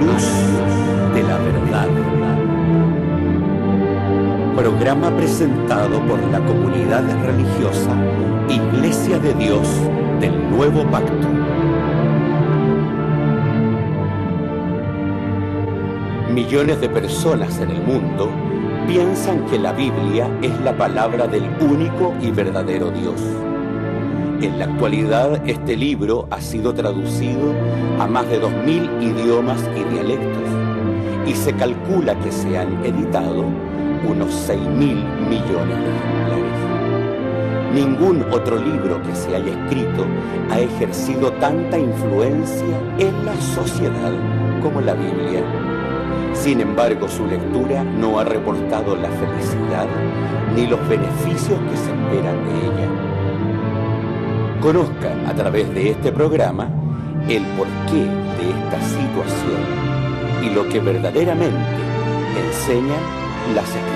luz de la verdad. Programa presentado por la comunidad religiosa Iglesia de Dios del Nuevo Pacto. Millones de personas en el mundo piensan que la Biblia es la palabra del único y verdadero Dios. En la actualidad, este libro ha sido traducido a más de 2000 idiomas y dialectos, y se calcula que se han editado unos 6.000 millones de ejemplares. Ningún otro libro que se haya escrito ha ejercido tanta influencia en la sociedad como la Biblia. Sin embargo, su lectura no ha reportado la felicidad ni los beneficios que se esperan de ella. Conozca a través de este programa el porqué de esta situación y lo que verdaderamente enseñan las Escrituras.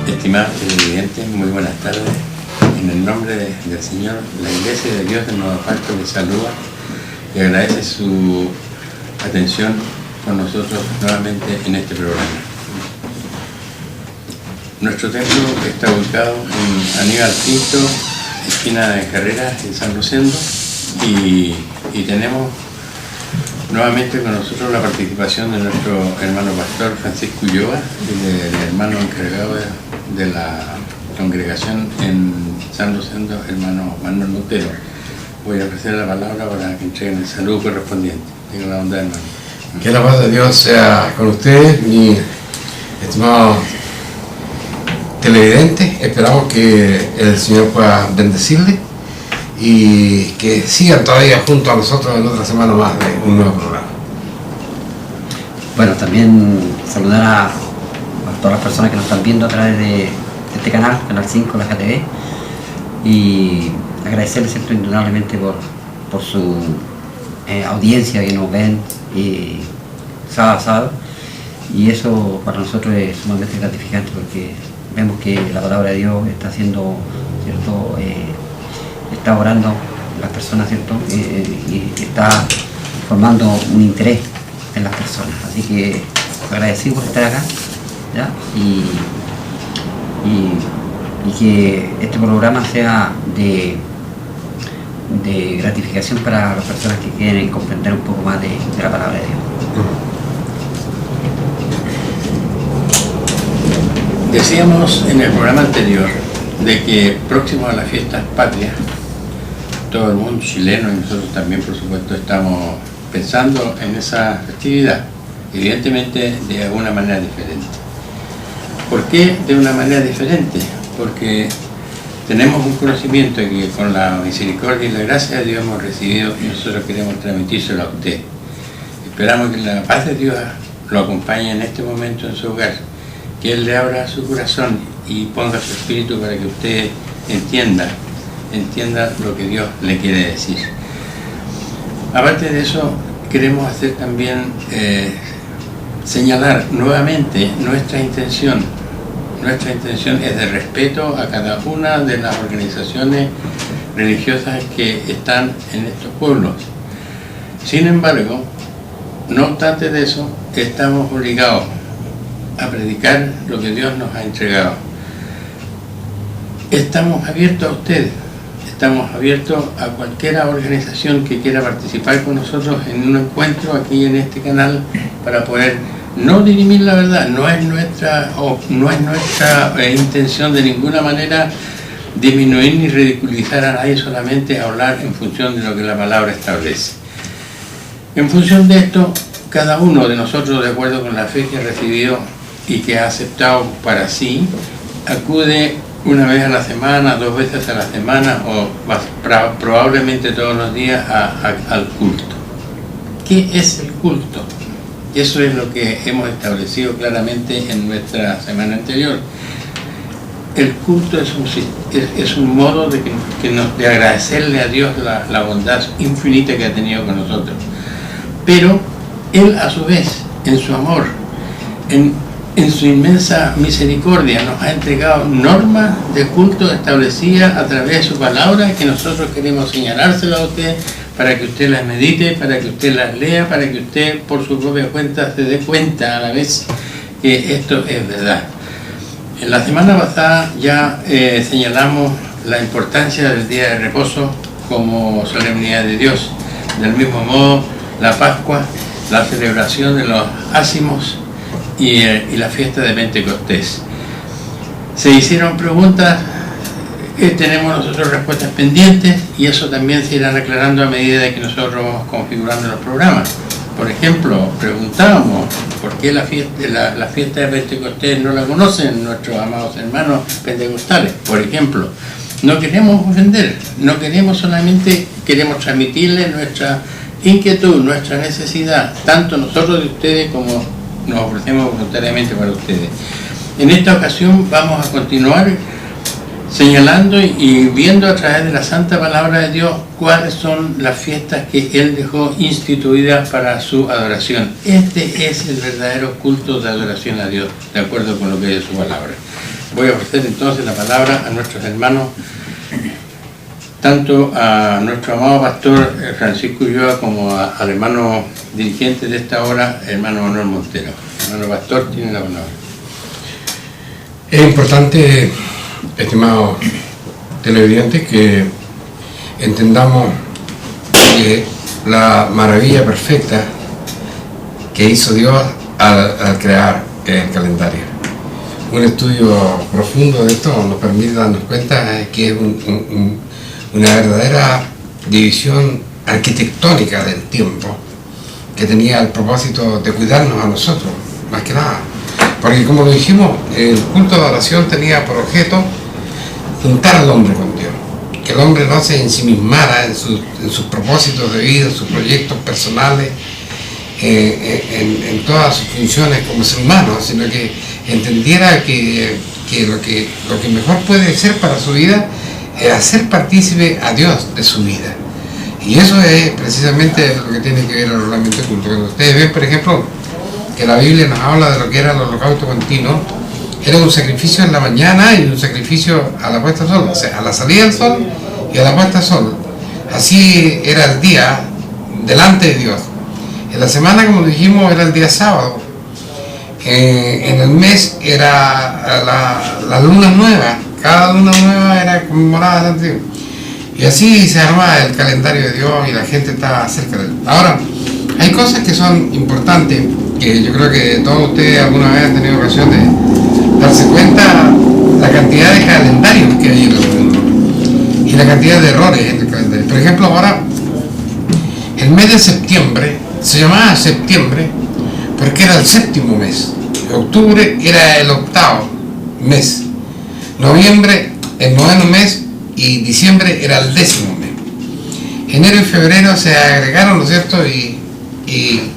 Estimados televidentes, muy buenas tardes. En el nombre del Señor, la Iglesia de Dios del Nuevo Pacto les saluda y agradece su atención con nosotros nuevamente en este programa. Nuestro templo está ubicado en Aníbal Pinto, esquina de Carreras, en San Rosendo, y tenemos nuevamente con nosotros la participación de nuestro hermano pastor Francisco Ulloa, del hermano encargado de la congregación en San Rosendo, hermano Manuel Montero. Voy a ofrecer la palabra para que entreguen el saludo correspondiente. Tenga la bondad, hermano. Que la paz de Dios sea con usted, mi estimado televidente. Esperamos que el Señor pueda bendecirle y que sigan todavía junto a nosotros en otra semana más de un nuevo programa. Bueno, también saludar a todas las personas que nos están viendo a través de este canal, Canal 5, la GTV, y agradecerles siempre indudablemente por su audiencia que nos ven y sábado a sábado, y eso para nosotros es sumamente gratificante porque vemos que la palabra de Dios está haciendo, ¿cierto? Está orando las personas, ¿cierto? Y está formando un interés en las personas, así que agradecido por estar acá, ¿ya? Y que este programa sea de gratificación para las personas que quieren comprender un poco más de la palabra de Dios. Decíamos en el programa anterior de que próximo a las fiestas patrias, todo el mundo chileno y nosotros también, por supuesto, estamos pensando en esa festividad, evidentemente de alguna manera diferente. ¿Por qué de una manera diferente? Porque tenemos un conocimiento que con la misericordia y la gracia de Dios hemos recibido y nosotros queremos transmitírselo a usted. Esperamos que la paz de Dios lo acompañe en este momento en su hogar, que Él le abra su corazón y ponga su espíritu para que usted entienda lo que Dios le quiere decir. Aparte de eso, queremos hacer también señalar nuevamente nuestra intención. Nuestra intención es de respeto a cada una de las organizaciones religiosas que están en estos pueblos. Sin embargo, no obstante de eso, estamos obligados a predicar lo que Dios nos ha entregado. Estamos abiertos a ustedes, estamos abiertos a cualquier organización que quiera participar con nosotros en un encuentro aquí en este canal para poder no dirimir la verdad. No es nuestra intención de ninguna manera disminuir ni ridiculizar a nadie, solamente hablar en función de lo que la palabra establece. En función de esto, cada uno de nosotros, de acuerdo con la fe que ha recibido y que ha aceptado para sí, acude una vez a la semana, 2 veces a la semana o probablemente todos los días al culto. ¿Qué es el culto? Eso es lo que hemos establecido claramente en nuestra semana anterior. El culto es un modo de agradecerle a Dios la bondad infinita que ha tenido con nosotros. Pero Él, a su vez, en su amor, en en su inmensa misericordia nos ha entregado normas de culto establecidas a través de su palabra, que nosotros queremos señalárselas a usted para que usted las medite, para que usted las lea, para que usted por su propia cuenta se dé cuenta a la vez que esto es verdad. En la semana pasada ya señalamos la importancia del día de reposo como solemnidad de Dios. Del mismo modo, la Pascua, la celebración de los ácimos y la fiesta de Pentecostés. Se hicieron preguntas, tenemos nosotros respuestas pendientes, y eso también se irán aclarando a medida de que nosotros vamos configurando los programas. Por ejemplo, preguntábamos por qué la fiesta de Pentecostés no la conocen nuestros amados hermanos pentecostales. Por ejemplo, no queremos ofender, no queremos solamente, queremos transmitirles nuestra inquietud, nuestra necesidad, tanto nosotros de ustedes como nos ofrecemos voluntariamente para ustedes. En esta ocasión vamos a continuar señalando y viendo a través de la Santa Palabra de Dios cuáles son las fiestas que Él dejó instituidas para su adoración. Este es el verdadero culto de adoración a Dios, de acuerdo con lo que es su palabra. Voy a ofrecer entonces la palabra a nuestros hermanos, tanto a nuestro amado pastor Francisco Ulloa como al hermano dirigente de esta hora, hermano Manuel Montero. Hermano pastor, tiene la palabra. Es importante, estimados televidentes, que entendamos que la maravilla perfecta que hizo Dios al crear el calendario. Un estudio profundo de esto nos permite darnos cuenta que es una verdadera división arquitectónica del tiempo, que tenía el propósito de cuidarnos a nosotros, más que nada. Porque, como lo dijimos, el culto de adoración tenía por objeto juntar al hombre con Dios, que el hombre no se ensimismara en sus propósitos de vida, en sus proyectos personales, en todas sus funciones como ser humano, sino que entendiera que lo que mejor puede ser para su vida es hacer partícipe a Dios de su vida. Y eso es precisamente lo que tiene que ver el reglamento de culto. Cuando ustedes ven, por ejemplo, que la Biblia nos habla de lo que era el holocausto continuo, era un sacrificio en la mañana y un sacrificio a la puesta del sol, o sea, a la salida del sol y a la puesta del sol. Así era el día delante de Dios. En la semana, como dijimos, era el día sábado. En el mes era la luna nueva. Cada luna nueva era conmemorada ante Dios. Y así se armaba el calendario de Dios y la gente estaba cerca de él. Ahora, hay cosas que son importantes, que yo creo que todos ustedes alguna vez han tenido ocasión de darse cuenta la cantidad de calendarios que hay en el mundo y la cantidad de errores en el calendario. Por ejemplo, ahora, el mes de septiembre se llamaba septiembre porque era el séptimo mes. Octubre era el octavo mes. Noviembre el noveno mes y diciembre era el 10º mes. Enero y febrero se agregaron, ¿no es cierto? Y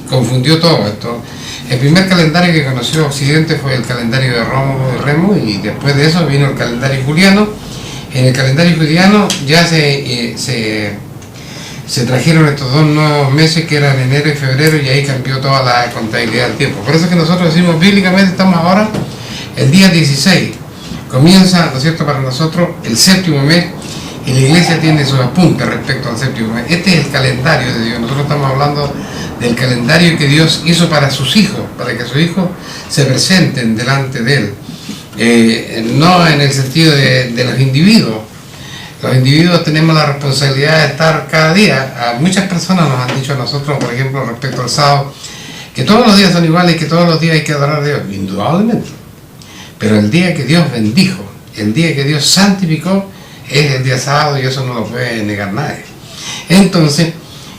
confundió todo esto. El primer calendario que conoció Occidente fue el calendario de Rómulo y Remo, y después de eso vino el calendario juliano. En el calendario juliano ya se trajeron estos dos nuevos meses que eran enero y febrero, y ahí cambió toda la contabilidad del tiempo. Por eso es que nosotros decimos bíblicamente, estamos ahora el día 16. Comienza, ¿no es cierto?, para nosotros el séptimo mes, y la iglesia tiene sus apuntes respecto al séptimo mes. Este es el calendario de Dios. Nosotros estamos hablando del calendario que Dios hizo para sus hijos, para que sus hijos se presenten delante de Él. No en el sentido de los individuos. Los individuos tenemos la responsabilidad de estar cada día. Muchas personas nos han dicho a nosotros, por ejemplo, respecto al sábado, que todos los días son iguales y que todos los días hay que adorar a Dios. Indudablemente. Pero el día que Dios bendijo, el día que Dios santificó, es el día sábado, y eso no lo puede negar nadie. Entonces,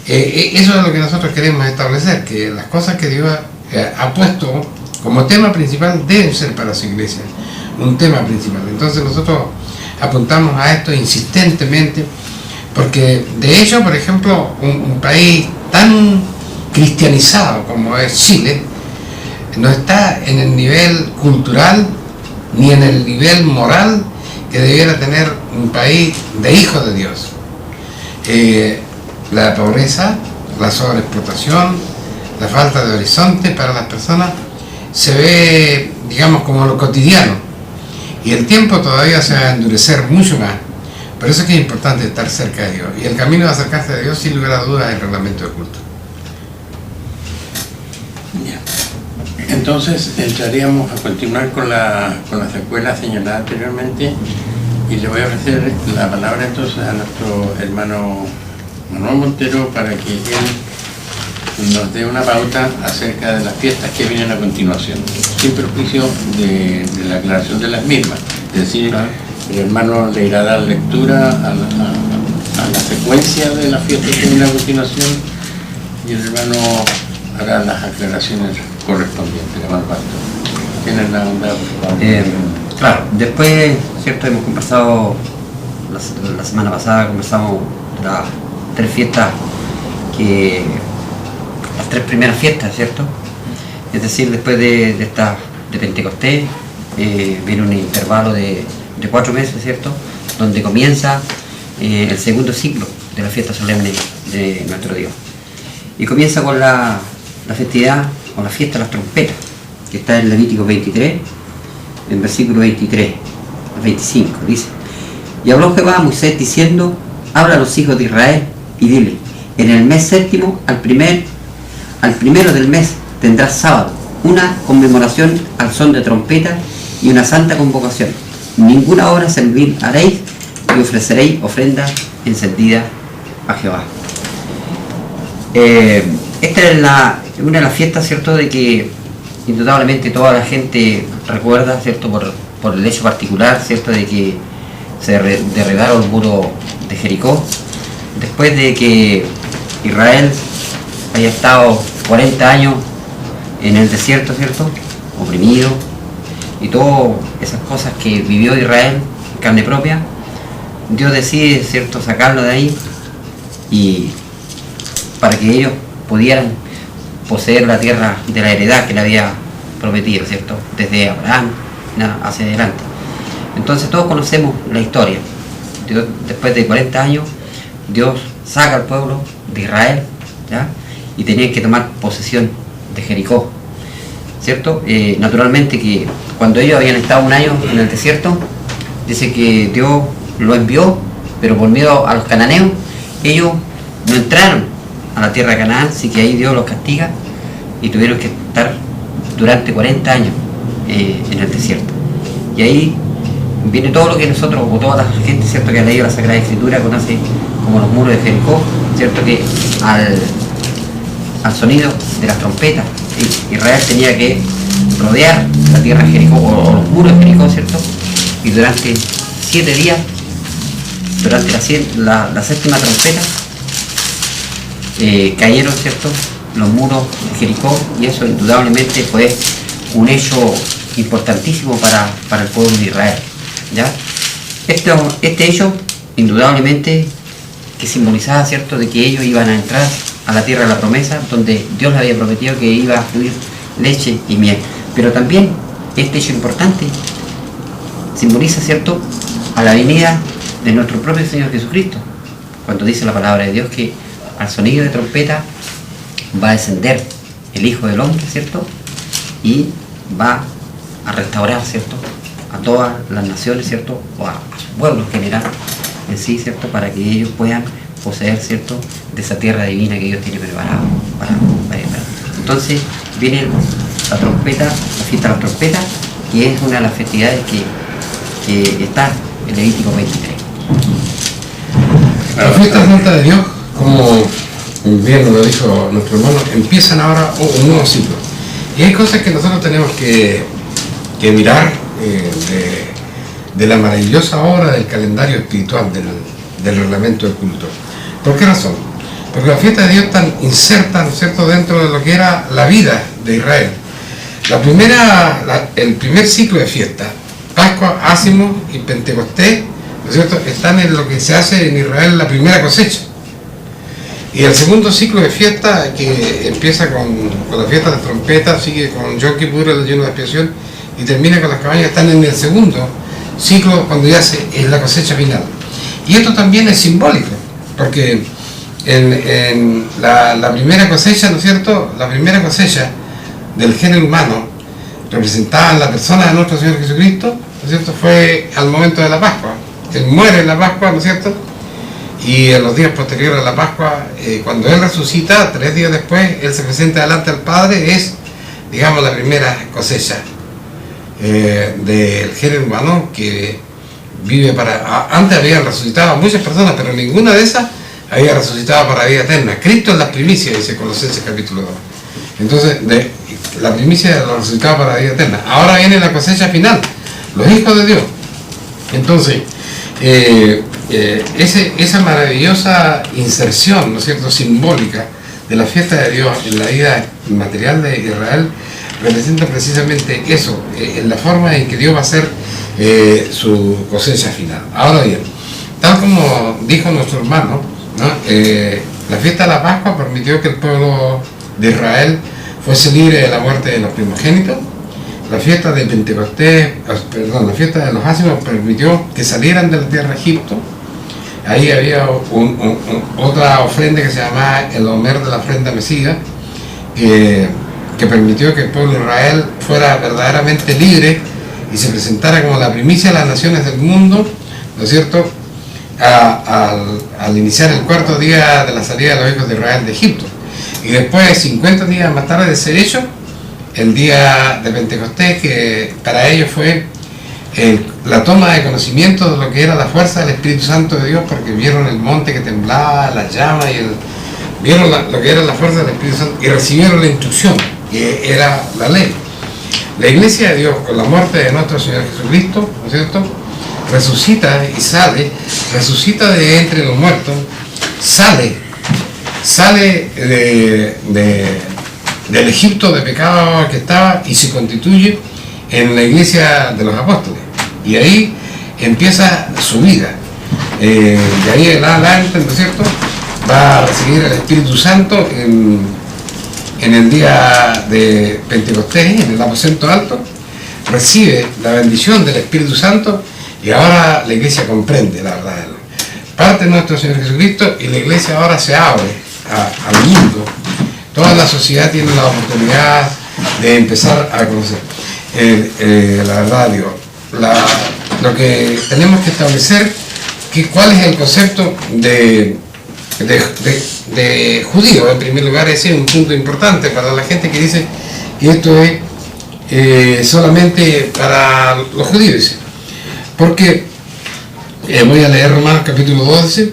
eso es lo que nosotros queremos establecer, que las cosas que Dios ha puesto como tema principal deben ser para su iglesia, un tema principal. Entonces nosotros apuntamos a esto insistentemente, porque de hecho, por ejemplo, un país tan cristianizado como es Chile, no está en el nivel cultural ni en el nivel moral que debiera tener un país de hijos de Dios. La pobreza, la sobreexplotación, la falta de horizonte para las personas se ve digamos, como lo cotidiano. Y el tiempo todavía se va a endurecer mucho más. Por eso es que es importante estar cerca de Dios. Y el camino de acercarse a Dios, sin lugar a dudas, es el reglamento de culto. Entonces entraríamos a continuar con la secuela señalada anteriormente, y le voy a ofrecer la palabra entonces a nuestro hermano Manuel Montero para que él nos dé una pauta acerca de las fiestas que vienen a continuación, sin perjuicio de la aclaración de las mismas. Es decir, claro, el hermano le irá a dar lectura a la secuencia de las fiestas que vienen a continuación, y el hermano hará las aclaraciones correspondientes. Hermano Pastor, ¿tienes la onda, por favor? Claro, después, ¿cierto? Hemos conversado, la semana pasada conversamos de las tres fiestas, las tres primeras fiestas, ¿cierto? Es decir, después de Pentecostés, viene un intervalo de 4 meses, ¿cierto? Donde comienza el segundo ciclo de la fiesta solemne de nuestro Dios. Y comienza con la festividad, con la fiesta de las trompetas, que está en Levítico 23, en versículo 23 al 25, dice: y habló Jehová a Moisés diciendo, habla a los hijos de Israel y dile, en el mes séptimo, al primero del mes, tendrás sábado, una conmemoración al son de trompeta y una santa convocación. Ninguna hora servir haréis y ofreceréis ofrenda encendida a Jehová. Esta es una de las fiestas, ¿cierto?, de que indudablemente toda la gente recuerda, ¿cierto?, por el hecho particular, ¿cierto?, de que se derribaron el muro de Jericó, después de que Israel haya estado 40 años en el desierto, ¿cierto?, oprimido, y todas esas cosas que vivió Israel en carne propia. Dios decide, ¿cierto?, sacarlo de ahí, y para que ellos pudieran poseer la tierra de la heredad que le había prometido, ¿cierto?, desde Abraham hacia adelante. Entonces todos conocemos la historia. Dios, después de 40 años, Dios saca al pueblo de Israel, ¿ya?, y tenían que tomar posesión de Jericó, ¿cierto? Naturalmente que cuando ellos habían estado 1 año en el desierto, dice que Dios lo envió, pero por miedo a los cananeos, ellos no entraron a la tierra de Canaán, así que ahí Dios los castiga y tuvieron que estar durante 40 años en el desierto. Y ahí viene todo lo que nosotros, o toda la gente, ¿cierto?, que ha leído la Sagrada Escritura, conoce como los muros de Jericó, ¿cierto?, que al sonido de las trompetas, Israel tenía que rodear la tierra de Jericó, o los muros de Jericó, ¿cierto?, y durante 7 días, durante la séptima trompeta, cayeron, ¿cierto?, los muros de Jericó, y eso indudablemente fue un hecho importantísimo para el pueblo de Israel, ¿ya? Este hecho indudablemente que simbolizaba, ¿cierto?, de que ellos iban a entrar a la tierra de la promesa, donde Dios les había prometido que iba a fluir leche y miel. Pero también este hecho importante simboliza, ¿cierto?, a la venida de nuestro propio Señor Jesucristo, cuando dice la palabra de Dios que al sonido de trompeta va a descender el Hijo del Hombre, ¿cierto?, y va a restaurar, ¿cierto?, a todas las naciones, ¿cierto?, o a su pueblo en general en sí, ¿cierto?, para que ellos puedan poseer, ¿cierto?, de esa tierra divina que Dios tiene preparado para ellos. Entonces viene la trompeta, la fiesta de la trompeta, que es una de las festividades que está en Levítico 23. La fiesta santa de Dios, como bien lo dijo nuestro hermano, empiezan ahora un nuevo ciclo. Y hay cosas que nosotros tenemos que mirar de la maravillosa obra del calendario espiritual del reglamento del culto. ¿Por qué razón? Porque las fiestas de Dios están insertas, ¿no es cierto?, dentro de lo que era la vida de Israel. El primer ciclo de fiestas, Pascua, Ácimo y Pentecostés, ¿no es cierto?, están en lo que se hace en Israel la primera cosecha. Y el segundo ciclo de fiesta, que empieza con la fiesta de las trompetas, sigue con Yom Kippur, el ayuno de expiación, y termina con las cabañas, están en el segundo ciclo, cuando ya es la cosecha final. Y esto también es simbólico, porque en la primera cosecha, ¿no es cierto?, la primera cosecha del género humano representaban la persona de nuestro Señor Jesucristo, ¿no es cierto?, fue al momento de la Pascua. Él muere en la Pascua, ¿no es cierto?, y en los días posteriores a la Pascua, cuando Él resucita, 3 días después, Él se presenta delante del Padre, es, digamos, la primera cosecha del género humano que vive para... Antes habían resucitado muchas personas, pero ninguna de esas había resucitado para vida eterna. Cristo es la primicia, dice Colosenses capítulo 2. Entonces, la primicia de los resucitados para vida eterna. Ahora viene la cosecha final, los hijos de Dios. Entonces, esa maravillosa inserción, ¿no es cierto?, simbólica de la fiesta de Dios en la vida material de Israel representa precisamente eso, en la forma en que Dios va a hacer su cosecha final. Ahora bien, tal como dijo nuestro hermano, ¿no?, la fiesta de la Pascua permitió que el pueblo de Israel fuese libre de la muerte de los primogénitos. La fiesta de Pentecostés, la fiesta de los ácimos permitió que salieran de la tierra de Egipto. Ahí había otra ofrenda que se llamaba el Omer de la ofrenda Mesías, que permitió que el pueblo de Israel fuera verdaderamente libre y se presentara como la primicia de las naciones del mundo, ¿no es cierto?, al iniciar el 4.º día de la salida de los hijos de Israel de Egipto. Y después, 50 días más tarde de ser hecho, el día de Pentecostés, que para ellos fue la toma de conocimiento de lo que era la fuerza del Espíritu Santo de Dios, porque vieron el monte que temblaba, las llamas, vieron lo que era la fuerza del Espíritu Santo y recibieron la instrucción, que era la ley. La Iglesia de Dios, con la muerte de nuestro Señor Jesucristo, ¿no es cierto?, resucita y sale, resucita de entre los muertos, sale del Egipto de pecado que estaba y se constituye en la Iglesia de los Apóstoles. Y ahí empieza su vida. De ahí en adelante, ¿no es cierto?, va a recibir el Espíritu Santo en el día de Pentecostés, en el aposento alto, recibe la bendición del Espíritu Santo y ahora la Iglesia comprende la verdad. Parte de nuestro Señor Jesucristo y la Iglesia ahora se abre al mundo. Toda la sociedad tiene la oportunidad de empezar a conocer la verdad de Dios. Lo que tenemos que establecer que cuál es el concepto de judío. En primer lugar, ese es un punto importante para la gente que dice que esto es solamente para los judíos. Porque voy a leer Romanos capítulo 12.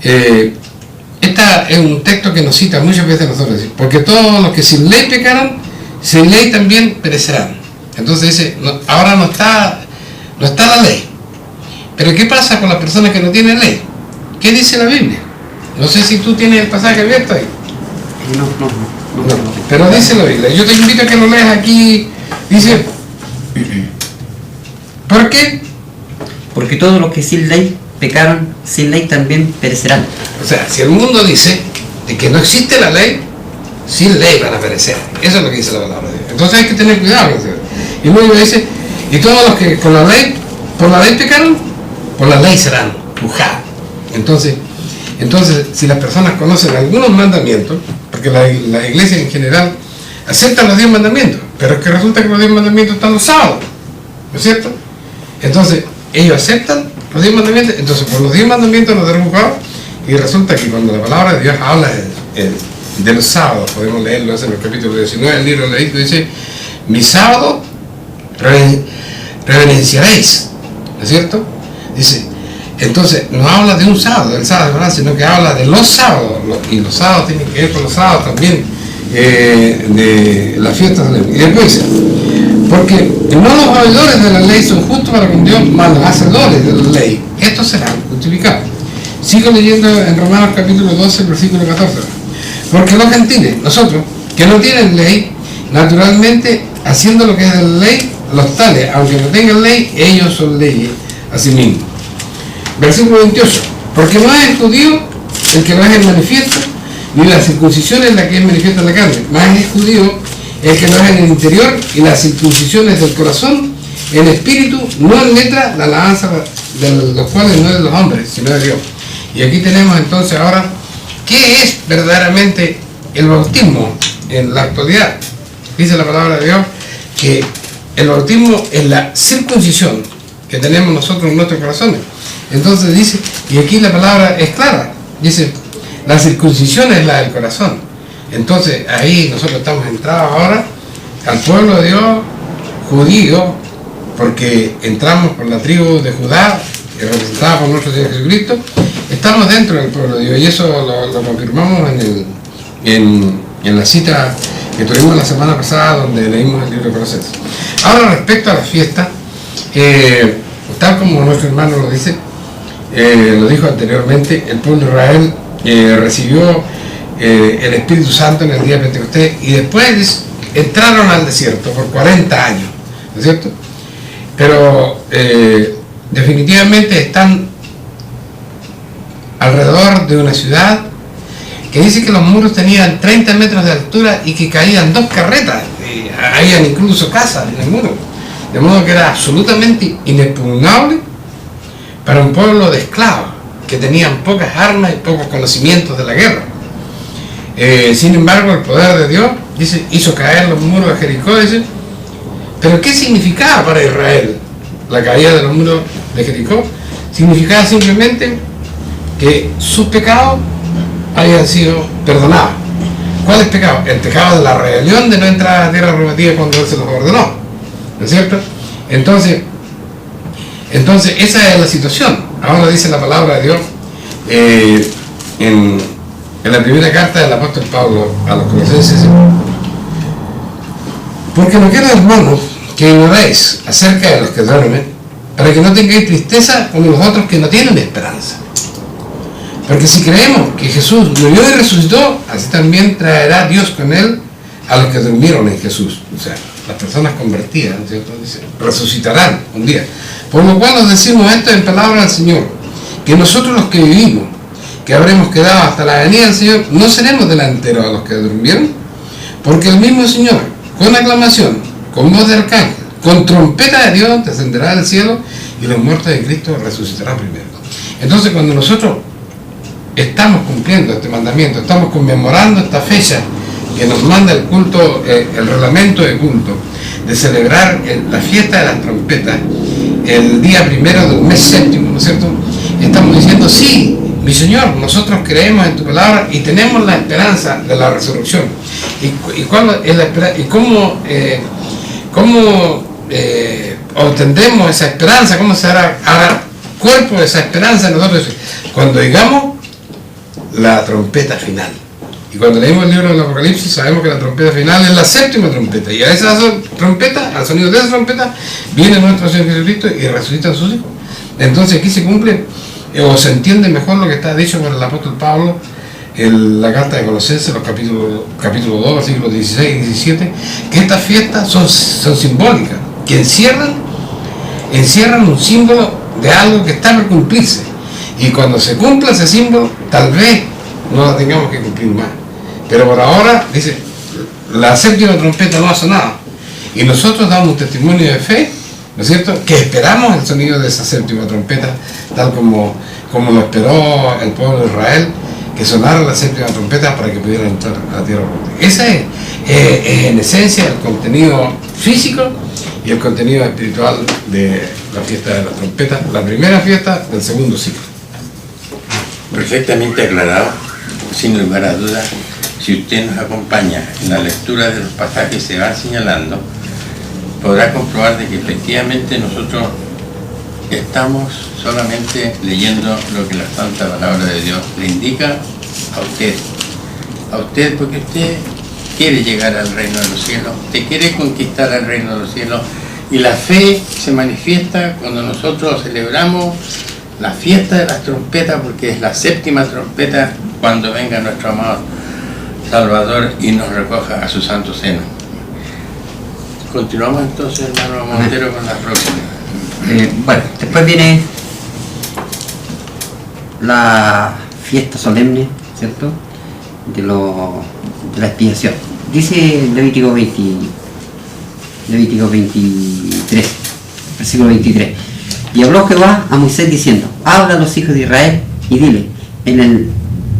Este es un texto que nos cita muchas veces nosotros. Porque todos los que sin ley pecaron, sin ley también perecerán. Entonces dice, ahora no está la ley. Pero ¿qué pasa con las personas que no tienen ley? ¿Qué dice la Biblia? No sé si tú tienes el pasaje abierto ahí. No. Pero dice la Biblia. Yo te invito a que lo leas aquí. Dice, ¿por qué? Porque todos los que sin ley pecaron, sin ley también perecerán. O sea, si el mundo dice de que no existe la ley, sin ley van a perecer. Eso es lo que dice la palabra de Dios. Entonces hay que tener cuidado. Y luego dice, y todos los que por la ley pecaron, por la ley serán juzgados. Entonces, si las personas conocen algunos mandamientos, porque la iglesia en general acepta los 10 mandamientos, pero es que resulta que los 10 mandamientos están los sábados, ¿no es cierto? Entonces, ellos aceptan los 10 mandamientos, entonces por los 10 mandamientos nos serán juzgados, y resulta que cuando la palabra de Dios habla de los sábados, podemos leerlo en el capítulo 19 del libro de Levítico, dice, mi sábado reverenciaréis, ¿no es cierto? Dice, entonces no habla de un sábado, del sábado, ¿verdad?, sino que habla de los sábados, y los sábados tienen que ver con los sábados también, de las fiestas de la ley. Y después dice, porque no los oidores de la ley son justos para con Dios, mas los hacedores de la ley, estos serán justificados. Sigo leyendo en Romanos capítulo 12, versículo 14. Porque los gentiles, nosotros, que no tienen ley, naturalmente, haciendo lo que es de la ley, los tales, aunque no tengan ley, ellos son leyes a sí mismos. Versículo 28. Porque no es el judío el que no es el manifiesto, ni la circuncisión es la que es manifiesta en la carne, más es judío el que no es en el interior, y la circuncisión es del corazón, en espíritu, no en letra, la alabanza de los cuales no es de los hombres, sino de Dios. Y aquí tenemos entonces ahora, ¿qué es verdaderamente el bautismo en la actualidad? Dice la palabra de Dios que el bautismo es la circuncisión que tenemos nosotros en nuestros corazones. Entonces dice, y aquí la palabra es clara, dice, la circuncisión es la del corazón. Entonces ahí nosotros estamos entrados ahora al pueblo de Dios judío, porque entramos por la tribu de Judá, representada por nuestro Señor Jesucristo. Estamos dentro del pueblo de Dios, y eso lo confirmamos en la cita que tuvimos la semana pasada, donde leímos el libro de Colosenses. Ahora, respecto a la fiesta, tal como nuestro hermano lo dice, lo dijo anteriormente, el pueblo de Israel recibió el Espíritu Santo en el día de Pentecostés, y después entraron al desierto por 40 años, ¿no es cierto? Pero definitivamente están alrededor de una ciudad que dice que los muros tenían 30 metros de altura y que caían 2 carretas, habían incluso casas en el muro, de modo que era absolutamente inexpugnable para un pueblo de esclavos que tenían pocas armas y pocos conocimientos de la guerra. Sin embargo, el poder de Dios, dice, hizo caer los muros de Jericó, dice. Pero ¿qué significaba para Israel la caída de los muros de Jericó? Significaba simplemente que sus pecados habían sido perdonados. ¿Cuál es el pecado? El pecado de la rebelión de no entrar a la tierra prometida cuando Él se los ordenó, ¿no es cierto? Entonces esa es la situación. Ahora dice la palabra de Dios en la primera carta del apóstol Pablo a los Colosenses: porque no quiero, hermanos, que ignoréis acerca de los que duermen, para que no tengáis tristeza como los otros que no tienen esperanza. Porque si creemos que Jesús murió y resucitó, así también traerá Dios con Él a los que durmieron en Jesús. O sea, las personas convertidas, ¿no es cierto? Dice, resucitarán un día. Por lo cual os decimos esto en palabra del Señor, que nosotros los que vivimos, que habremos quedado hasta la venida del Señor, no seremos delanteros a los que durmieron, porque el mismo Señor, con aclamación, con voz de arcángel, con trompeta de Dios, descenderá del cielo, y los muertos de Cristo resucitarán primero. Entonces, cuando nosotros estamos cumpliendo este mandamiento, estamos conmemorando esta fecha que nos manda el culto, el reglamento de culto, de celebrar la fiesta de las trompetas, el día primero del mes séptimo, ¿no es cierto? Estamos diciendo, sí, mi Señor, nosotros creemos en tu palabra y tenemos la esperanza de la resurrección. ¿Y cuál es la esperanza? ¿Y cómo obtendremos esa esperanza? ¿Cómo se hará cuerpo de esa esperanza en nosotros? Cuando digamos la trompeta final. Y cuando leímos el libro del Apocalipsis, sabemos que la trompeta final es la séptima trompeta, y a esa trompeta, al sonido de esa trompeta, viene nuestro Señor Jesucristo y resucitan sus hijos. Entonces aquí se cumple, o se entiende mejor lo que está dicho por el apóstol Pablo en la carta de Colosenses, los capítulo 2, versículos 16 y 17, que estas fiestas son simbólicas, que encierran un símbolo de algo que está por cumplirse. Y cuando se cumpla ese símbolo, tal vez no la tengamos que cumplir más. Pero por ahora, dice, la séptima trompeta no ha sonado. Y nosotros damos un testimonio de fe, ¿no es cierto?, que esperamos el sonido de esa séptima trompeta, tal como lo esperó el pueblo de Israel, que sonara la séptima trompeta para que pudieran entrar a la tierra prometida. Ese es en esencia el contenido físico y el contenido espiritual de la fiesta de las trompetas, la primera fiesta del segundo ciclo. Perfectamente aclarado, sin lugar a dudas. Si usted nos acompaña en la lectura de los pasajes que se van señalando, podrá comprobar de que efectivamente nosotros estamos solamente leyendo lo que la Santa Palabra de Dios le indica a usted, porque usted quiere llegar al reino de los cielos, usted quiere conquistar el reino de los cielos, y la fe se manifiesta cuando nosotros celebramos la fiesta de las trompetas, porque es la séptima trompeta cuando venga nuestro amado Salvador y nos recoja a su santo seno. Continuamos entonces, hermano Montero, con la próxima. Bueno, después viene la fiesta solemne, ¿cierto?, de la expiación. Dice Levítico 23, versículo 23. Y habló Jehová a Moisés diciendo: habla a los hijos de Israel y dile, en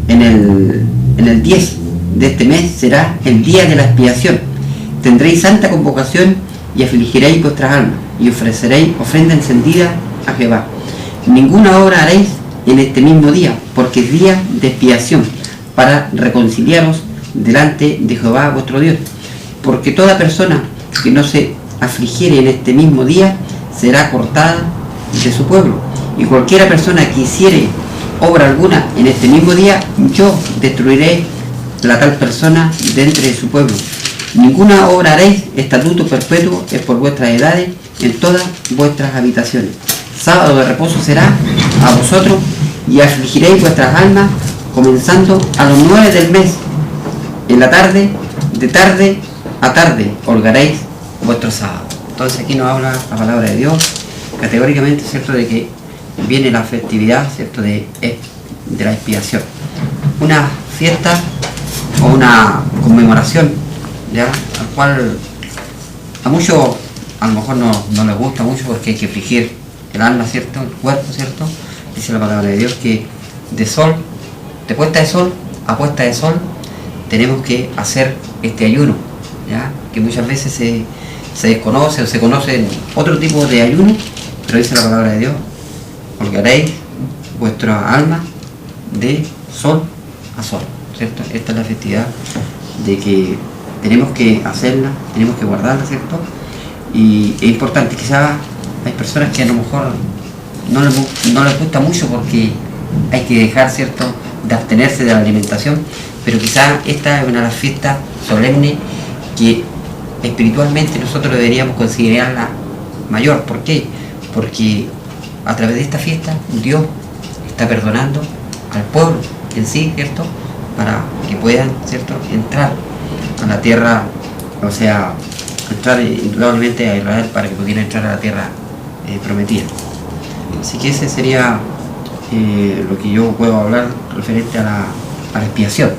el 10 de este mes será el día de la expiación. Tendréis santa convocación y afligiréis vuestras almas, y ofreceréis ofrenda encendida a Jehová. Ninguna obra haréis en este mismo día, porque es día de expiación, para reconciliaros delante de Jehová vuestro Dios. Porque toda persona que no se afligiere en este mismo día será cortada de su pueblo. Y cualquiera persona que hiciere obra alguna en este mismo día, yo destruiré la tal persona de entre su pueblo. Ninguna obra haréis, estatuto perpetuo es por vuestras edades en todas vuestras habitaciones. Sábado de reposo será a vosotros, y afligiréis vuestras almas, comenzando a los 9 del mes. En la tarde, de tarde a tarde, holgaréis vuestro sábado. Entonces aquí nos habla la palabra de Dios categóricamente, ¿cierto?, de que viene la festividad, ¿cierto?, de la expiación. Una fiesta o una conmemoración, ¿ya?, al cual a muchos a lo mejor no les gusta mucho, porque hay que afligir el alma, ¿cierto?, el cuerpo, ¿cierto? Dice la palabra de Dios que de puesta de sol a puesta de sol tenemos que hacer este ayuno, ¿ya?, que muchas veces se desconoce o se conoce otro tipo de ayuno, pero dice la palabra de Dios: holgaréis vuestra alma de sol a sol, ¿cierto? Esta es la festividad de que tenemos que hacerla, tenemos que guardarla, ¿cierto? Y es importante. Quizás hay personas que a lo mejor no les gusta mucho, porque hay que dejar, ¿cierto?, de abstenerse de la alimentación, pero quizás esta es una de las fiestas solemnes que espiritualmente nosotros deberíamos considerarla mayor. ¿Por qué? Porque a través de esta fiesta Dios está perdonando al pueblo en sí, ¿cierto?, para que puedan, ¿cierto?, entrar a la tierra, o sea, entrar indudablemente a Israel, para que pudieran entrar a la tierra prometida. Así que ese sería lo que yo puedo hablar referente a la expiación.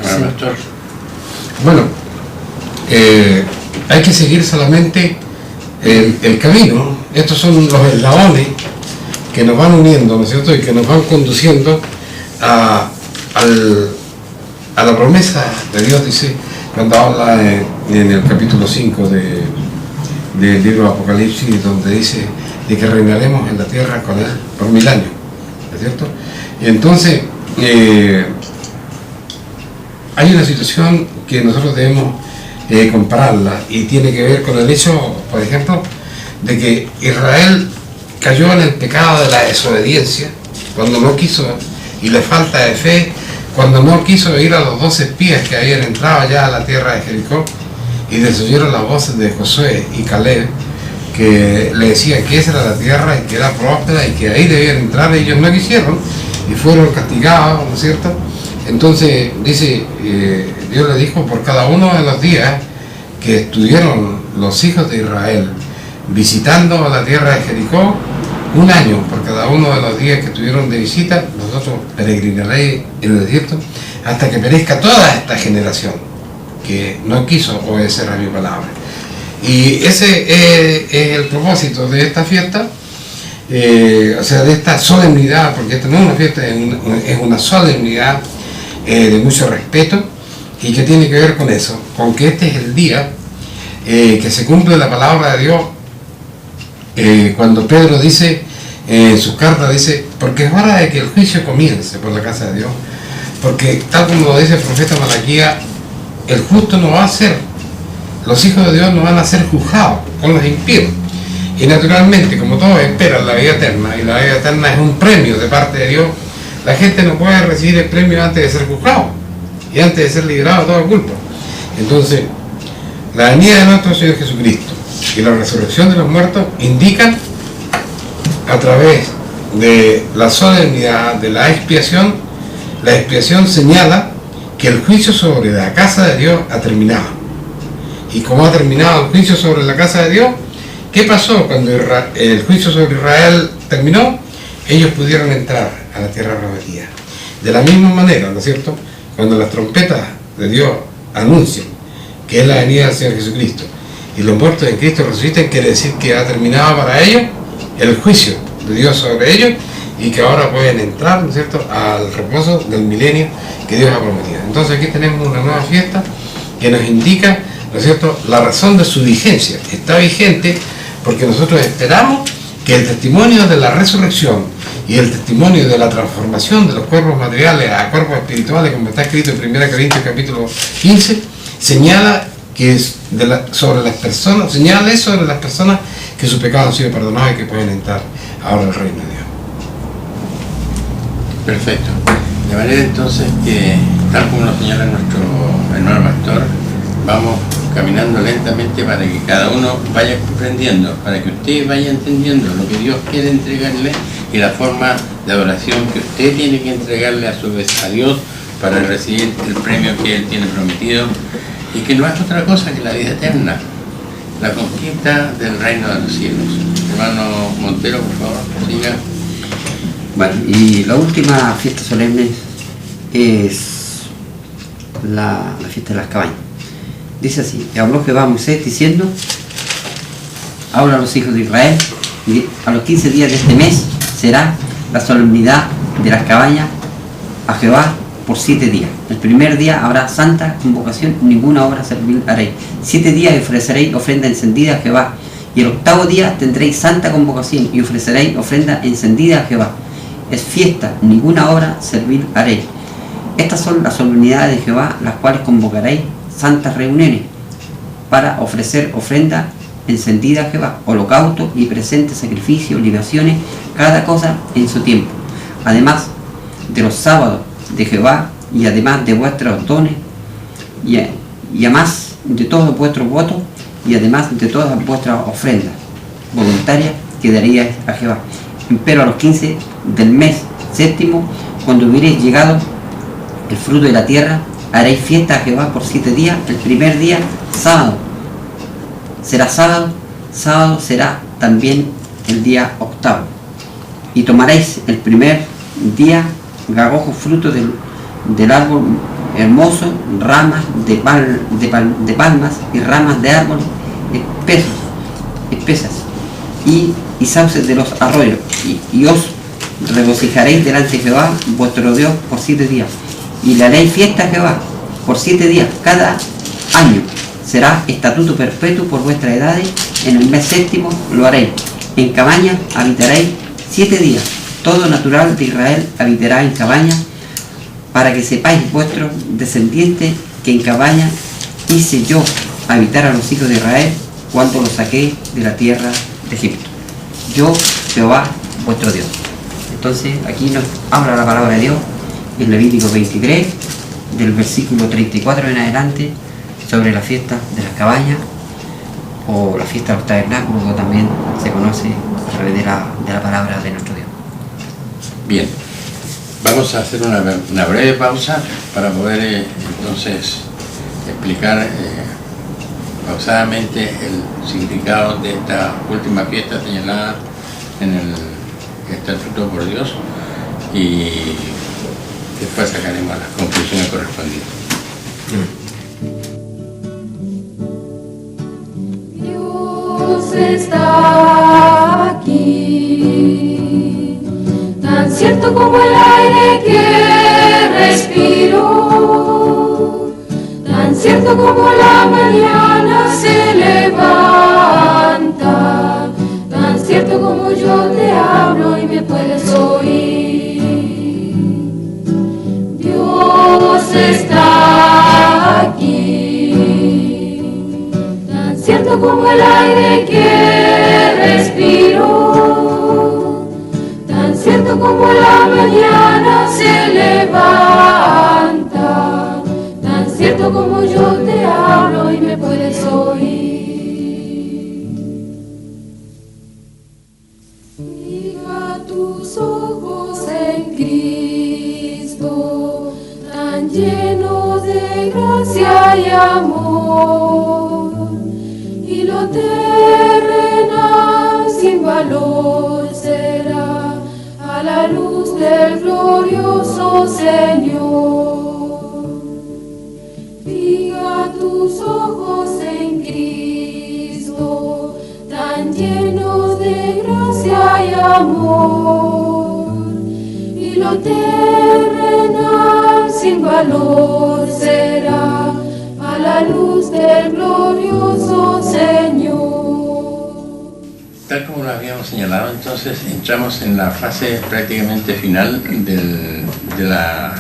Ahora, pastor. Bueno, hay que seguir solamente el camino. Estos son los eslabones que nos van uniendo, ¿no es cierto?, y que nos van conduciendo a la promesa de Dios. Dice, cuando habla en el capítulo 5 del libro de Apocalipsis, donde dice de que reinaremos en la tierra con Él por 1000 años, ¿no es cierto? Y entonces hay una situación que nosotros debemos compararla, y tiene que ver con el hecho, por ejemplo, de que Israel cayó en el pecado de la desobediencia cuando no quiso, y la falta de fe cuando no quiso ir a los 12 espías que habían entrado ya a la tierra de Jericó y desoyeron las voces de Josué y Caleb, que le decían que esa era la tierra y que era próspera y que ahí debían entrar. Ellos no quisieron y fueron castigados, ¿no es cierto? Entonces dice, Dios le dijo, por cada uno de los días que estuvieron los hijos de Israel visitando la tierra de Jericó, 1 año por cada uno de los días que estuvieron de visita, nosotros peregrinaréis en el desierto hasta que perezca toda esta generación que no quiso obedecer a mi palabra. Y ese es el propósito de esta fiesta, o sea, de esta solemnidad, porque esta no es una fiesta, es una solemnidad de mucho respeto, y que tiene que ver con eso, con que este es el día que se cumple la palabra de Dios. Cuando Pedro dice en sus cartas, dice, porque es hora de que el juicio comience por la casa de Dios, porque tal como lo dice el profeta Malaquías, el justo no va a ser, los hijos de Dios no van a ser juzgados con los impíos, y naturalmente, como todos esperan la vida eterna, y la vida eterna es un premio de parte de Dios, la gente no puede recibir el premio antes de ser juzgado y antes de ser liberado de toda culpa. Entonces, la venida de nuestro Señor Jesucristo y la resurrección de los muertos indican, a través de la solemnidad de la expiación señala que el juicio sobre la casa de Dios ha terminado. Y como ha terminado el juicio sobre la casa de Dios, ¿qué pasó cuando el juicio sobre Israel terminó? Ellos pudieron entrar a la tierra prometida. De la misma manera, ¿no es cierto?, cuando las trompetas de Dios anuncian que es la venida del Señor Jesucristo y los muertos en Cristo resucitan, quiere decir que ha terminado para ellos el juicio de Dios sobre ellos, y que ahora pueden entrar, ¿no es cierto?, al reposo del milenio que Dios ha prometido. Entonces aquí tenemos una nueva fiesta que nos indica ¿no es cierto?, la razón de su vigencia. Está vigente porque nosotros esperamos que el testimonio de la resurrección y el testimonio de la transformación de los cuerpos materiales a cuerpos espirituales, como está escrito en 1 Corintios capítulo 15, señala que es sobre las personas que sus pecados han sido perdonados y que pueden entrar ahora al reino de Dios. Perfecto. De manera entonces que, tal como nos señala nuestro hermano pastor, vamos caminando lentamente para que cada uno vaya comprendiendo, para que usted vaya entendiendo lo que Dios quiere entregarle y la forma de adoración que usted tiene que entregarle a su vez a Dios para recibir el premio que Él tiene prometido, y que no es otra cosa que la vida eterna, la conquista del reino de los cielos. Hermano Montero, por favor, siga. Bueno, y la última fiesta solemne es la fiesta de las cabañas. Dice así: y habló Jehová a Moisés diciendo: habla a los hijos de Israel, y a los 15 días de este mes será la solemnidad de las cabañas a Jehová por 7 días. El primer día habrá santa convocación, ninguna obra servil haréis. 7 días ofreceréis ofrenda encendida a Jehová, y el 8º día tendréis santa convocación y ofreceréis ofrenda encendida a Jehová. Es fiesta, ninguna obra servil haréis. Estas son las solemnidades de Jehová, las cuales convocaréis santas reuniones para ofrecer ofrenda encendida a Jehová, holocausto y presente, sacrificio, libaciones, cada cosa en su tiempo. Además de los sábados de Jehová, y además de vuestros dones, y además de todos vuestros votos, y además de todas vuestras ofrendas voluntarias que daríais a Jehová. Pero a los 15 del mes séptimo, cuando hubierais llegado el fruto de la tierra, haréis fiesta a Jehová por 7 días. El primer día, sábado, será sábado, sábado será también el día 8º. Y tomaréis el primer día gagojo, fruto del árbol hermoso, ramas de palmas y ramas de árboles espesas y sauces de los arroyos, y os regocijaréis delante de Jehová vuestro Dios por 7 días, y le haréis fiesta a Jehová por 7 días cada año. Será estatuto perpetuo por vuestras edades. En el mes séptimo lo haréis. En cabaña habitaréis 7 días. Todo natural de Israel habitará en cabaña, para que sepáis vuestros descendientes que en cabaña hice yo habitar a los hijos de Israel cuando los saqué de la tierra de Egipto. Yo, Jehová, vuestro Dios. Entonces aquí nos habla la palabra de Dios en Levítico 23, del versículo 34 en adelante, sobre la fiesta de las cabañas, o la fiesta de los tabernáculos, que también se conoce a través de la palabra de nuestro Dios. Bien, vamos a hacer una breve pausa para poder entonces explicar pausadamente el significado de esta última fiesta señalada en el Estatuto por Dios, y después sacaremos las conclusiones correspondientes. Dios está aquí, tan cierto como el aire que respiro, tan cierto como la mañana se levanta, tan cierto como yo te hablo y me puedes oír. Dios está aquí, tan cierto como el aire que respiro, tan cierto como la mañana se levanta, tan cierto como yo te hablo y me puedes oír. Fija tus ojos en Cristo, tan lleno de gracia y amor, y lo terrenal sin valor será a la luz del glorioso Señor. Fija tus ojos en Cristo, tan llenos de gracia y amor, y lo terrenal sin valor será a la luz del glorioso como lo habíamos señalado, entonces entramos en la fase prácticamente final de la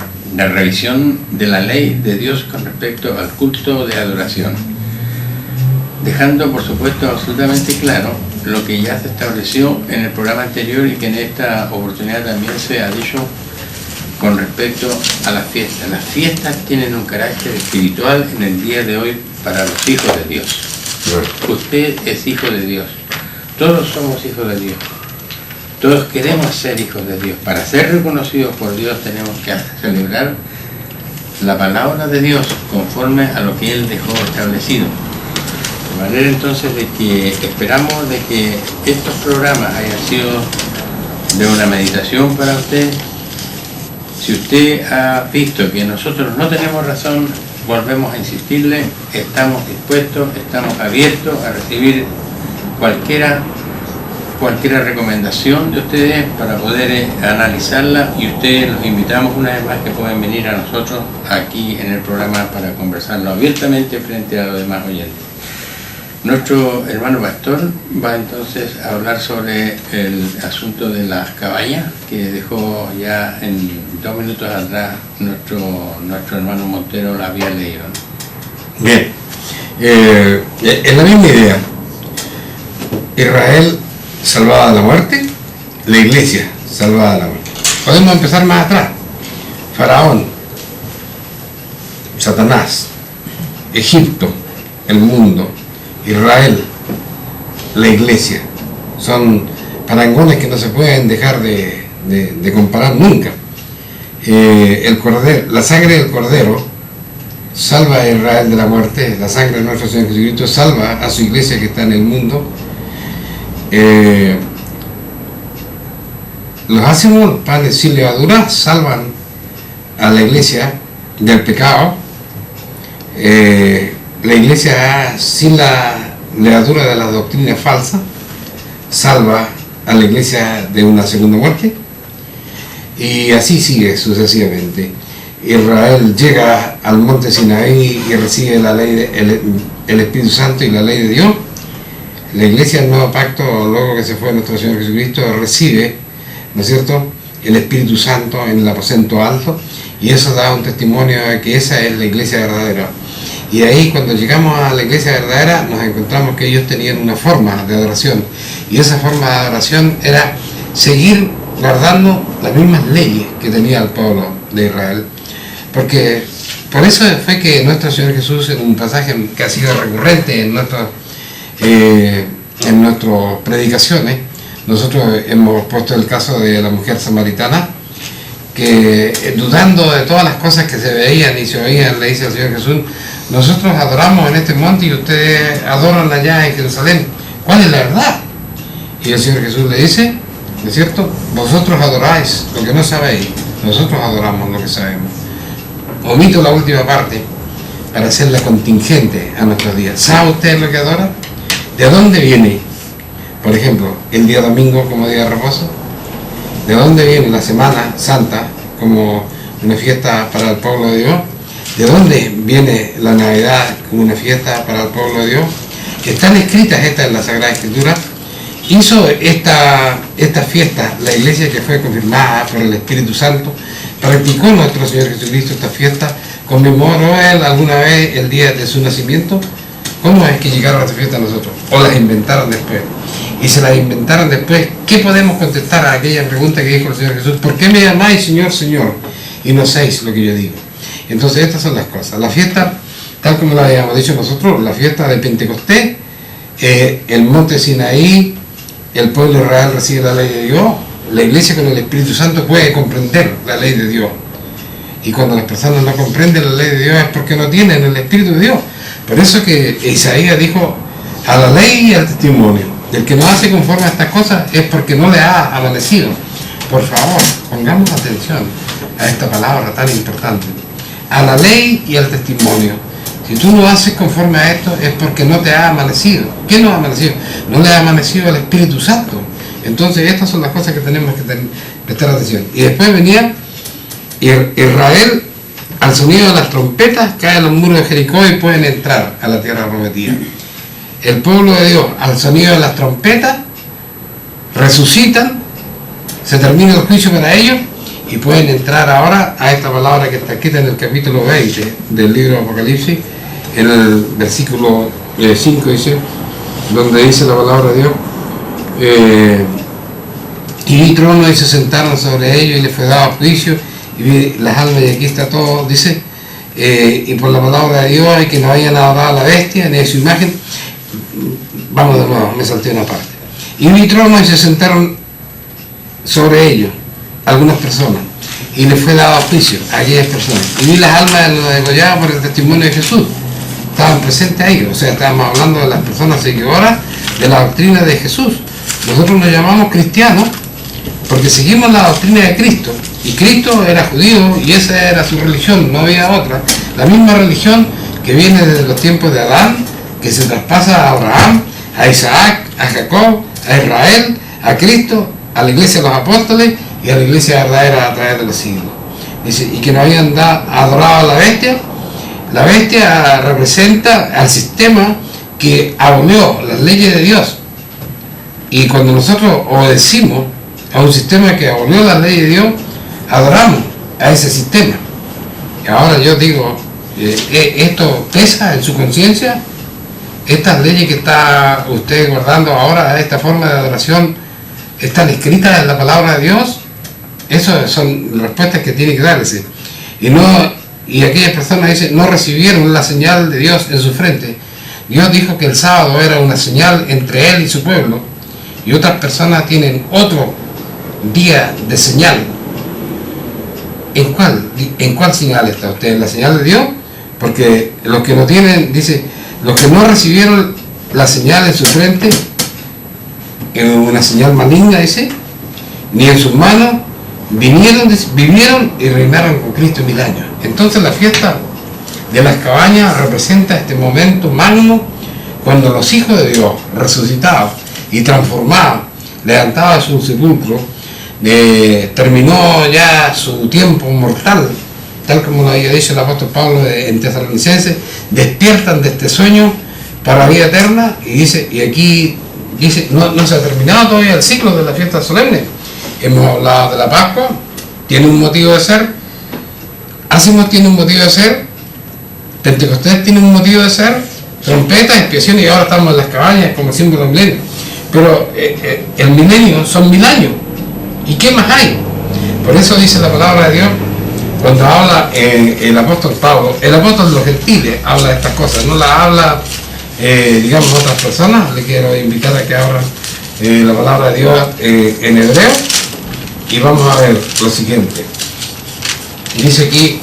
revisión de la ley de Dios con respecto al culto de adoración, dejando por supuesto absolutamente claro lo que ya se estableció en el programa anterior y que en esta oportunidad también se ha dicho con respecto a las fiestas. Las fiestas tienen un carácter espiritual en el día de hoy para los hijos de Dios. Usted es hijo de Dios. Todos somos hijos de Dios. Todos queremos ser hijos de Dios. Para ser reconocidos por Dios tenemos que celebrar la palabra de Dios conforme a lo que Él dejó establecido. De manera entonces de que esperamos de que estos programas hayan sido de una meditación para usted. Si usted ha visto que nosotros no tenemos razón, volvemos a insistirle, estamos dispuestos, estamos abiertos a recibir cualquiera recomendación de ustedes para poder analizarla, y ustedes los invitamos una vez más que pueden venir a nosotros aquí en el programa para conversarlo abiertamente frente a los demás oyentes. Nuestro hermano pastor va entonces a hablar sobre el asunto de las cabañas que dejó ya en 2 minutos atrás nuestro hermano Montero la había leído, ¿no? Bien, en la misma idea, Israel salvada de la muerte, la iglesia salvada de la muerte. Podemos empezar más atrás. Faraón, Satanás, Egipto, el mundo, Israel, la iglesia, son parangones que no se pueden dejar de comparar nunca. El cordero, la sangre del cordero salva a Israel de la muerte, la sangre de nuestro Señor Jesucristo salva a su iglesia que está en el mundo. Los ácimos, panes sin levadura, salvan a la iglesia del pecado. La iglesia sin la levadura de la doctrina falsa salva a la iglesia de una segunda muerte, y así sigue sucesivamente. Israel llega al monte Sinaí y recibe la ley el Espíritu Santo y la ley de Dios. La iglesia del nuevo pacto, luego que se fue nuestro Señor Jesucristo, recibe, ¿no es cierto?, el Espíritu Santo en el aposento alto, y eso da un testimonio de que esa es la iglesia verdadera. Y ahí, cuando llegamos a la iglesia verdadera, nos encontramos que ellos tenían una forma de adoración, y esa forma de adoración era seguir guardando las mismas leyes que tenía el pueblo de Israel. Porque por eso fue que nuestro Señor Jesús, en un pasaje que ha sido recurrente en nuestras predicaciones, nosotros hemos puesto el caso de la mujer samaritana, que dudando de todas las cosas que se veían y se oían, le dice al Señor Jesús: nosotros adoramos en este monte y ustedes adoran allá en Jerusalén, ¿cuál es la verdad? Y el Señor Jesús le dice, ¿no es cierto?, vosotros adoráis lo que no sabéis, nosotros adoramos lo que sabemos. Omito la última parte para hacerla contingente a nuestros días. ¿Sabe usted lo que adora? ¿De dónde viene, por ejemplo, el día domingo como día de reposo? ¿De dónde viene la Semana Santa como una fiesta para el pueblo de Dios? ¿De dónde viene la Navidad como una fiesta para el pueblo de Dios? Están escritas estas en la Sagrada Escritura. Hizo esta fiesta la iglesia que fue confirmada por el Espíritu Santo. Practicó nuestro Señor Jesucristo esta fiesta. ¿Conmemoró Él alguna vez el día de su nacimiento? ¿Cómo es que llegaron a esta fiesta nosotros? ¿O las inventaron después? Y se las inventaron después. ¿Qué podemos contestar a aquella pregunta que dijo el Señor Jesús? ¿Por qué me llamáis Señor, Señor, y no hacéis lo que yo digo? Entonces estas son las cosas. La fiesta, tal como la habíamos dicho nosotros, la fiesta de Pentecostés, el monte Sinaí, el pueblo de Israel recibe la ley de Dios. La iglesia con el Espíritu Santo puede comprender la ley de Dios. Y cuando las personas no comprenden la ley de Dios es porque no tienen el Espíritu de Dios. Por eso que Isaías dijo: a la ley y al testimonio. El que no hace conforme a estas cosas es porque no le ha amanecido. Por favor, pongamos atención a esta palabra tan importante. A la ley y al testimonio. Si tú no haces conforme a esto es porque no te ha amanecido. ¿Qué no ha amanecido? No le ha amanecido el Espíritu Santo. Entonces estas son las cosas que tenemos que prestar atención. Y después venía Israel, al sonido de las trompetas caen los muros de Jericó y pueden entrar a la tierra prometida. El pueblo de Dios, al sonido de las trompetas, resucitan, se termina el juicio para ellos y pueden entrar ahora a esta palabra que está escrita en el capítulo 20 del libro de Apocalipsis, en el versículo 5 dice, donde dice la palabra de Dios, y vi tronos y se sentaron sobre ellos y les fue dado juicio, y vi las almas, y aquí está todo, dice, y por la palabra de Dios, y que no hayan adorado a la bestia ni a su imagen. Vamos de nuevo, me salté una parte. Y vi tronos y se sentaron sobre ellos algunas personas, y les fue dado juicio a aquellas personas. Y vi las almas de los degollados por el testimonio de Jesús. Estaban presentes ahí, o sea, estábamos hablando de las personas seguidoras de la doctrina de Jesús. Nosotros nos llamamos cristianos porque seguimos la doctrina de Cristo, y Cristo era judío y esa era su religión, no había otra. La misma religión que viene desde los tiempos de Adán, que se traspasa a Abraham, a Isaac, a Jacob, a Israel, a Cristo, a la iglesia de los apóstoles y a la iglesia verdadera a través de los siglos. Dice, y que no habían adorado a la bestia. La bestia representa al sistema que abolió las leyes de Dios, y cuando nosotros obedecimos a un sistema que abolió las leyes de Dios, adoramos a ese sistema. Y ahora yo digo, ¿esto pesa en su conciencia? ¿Estas leyes que está usted guardando ahora, esta forma de adoración, están escritas en la palabra de Dios? Esas son respuestas que tiene que darse. Y aquellas personas dicen, no recibieron la señal de Dios en su frente. Dios dijo que el sábado era una señal entre Él y su pueblo, y otras personas tienen otro día de señal. ¿En cuál señal está usted? ¿En la señal de Dios? Porque los que no tienen, dice, los que no recibieron la señal en su frente, en una señal maligna, dice, ni en sus manos, vivieron y reinaron con Cristo 1000 años. Entonces la fiesta de las cabañas representa este momento magno cuando los hijos de Dios, resucitados y transformados, levantados de su sepulcro, terminó ya su tiempo mortal, tal como lo había dicho el apóstol Pablo en Tesalonicenses, despiertan de este sueño para la vida eterna, y dice, y aquí dice, no se ha terminado todavía el ciclo de la fiesta solemne. Hemos hablado de la Pascua, tiene un motivo de ser, Ácimos tiene un motivo de ser, Pentecostés tiene un motivo de ser, trompeta, expiación, y ahora estamos en las cabañas como símbolo del milenio. Pero el milenio son 1000 años. ¿Y qué más hay? Por eso dice la palabra de Dios, cuando habla el apóstol Pablo, el apóstol de los gentiles habla de estas cosas, no las habla, digamos, otras personas. Le quiero invitar a que abran la palabra de Dios en hebreo, y vamos a ver lo siguiente. Dice aquí,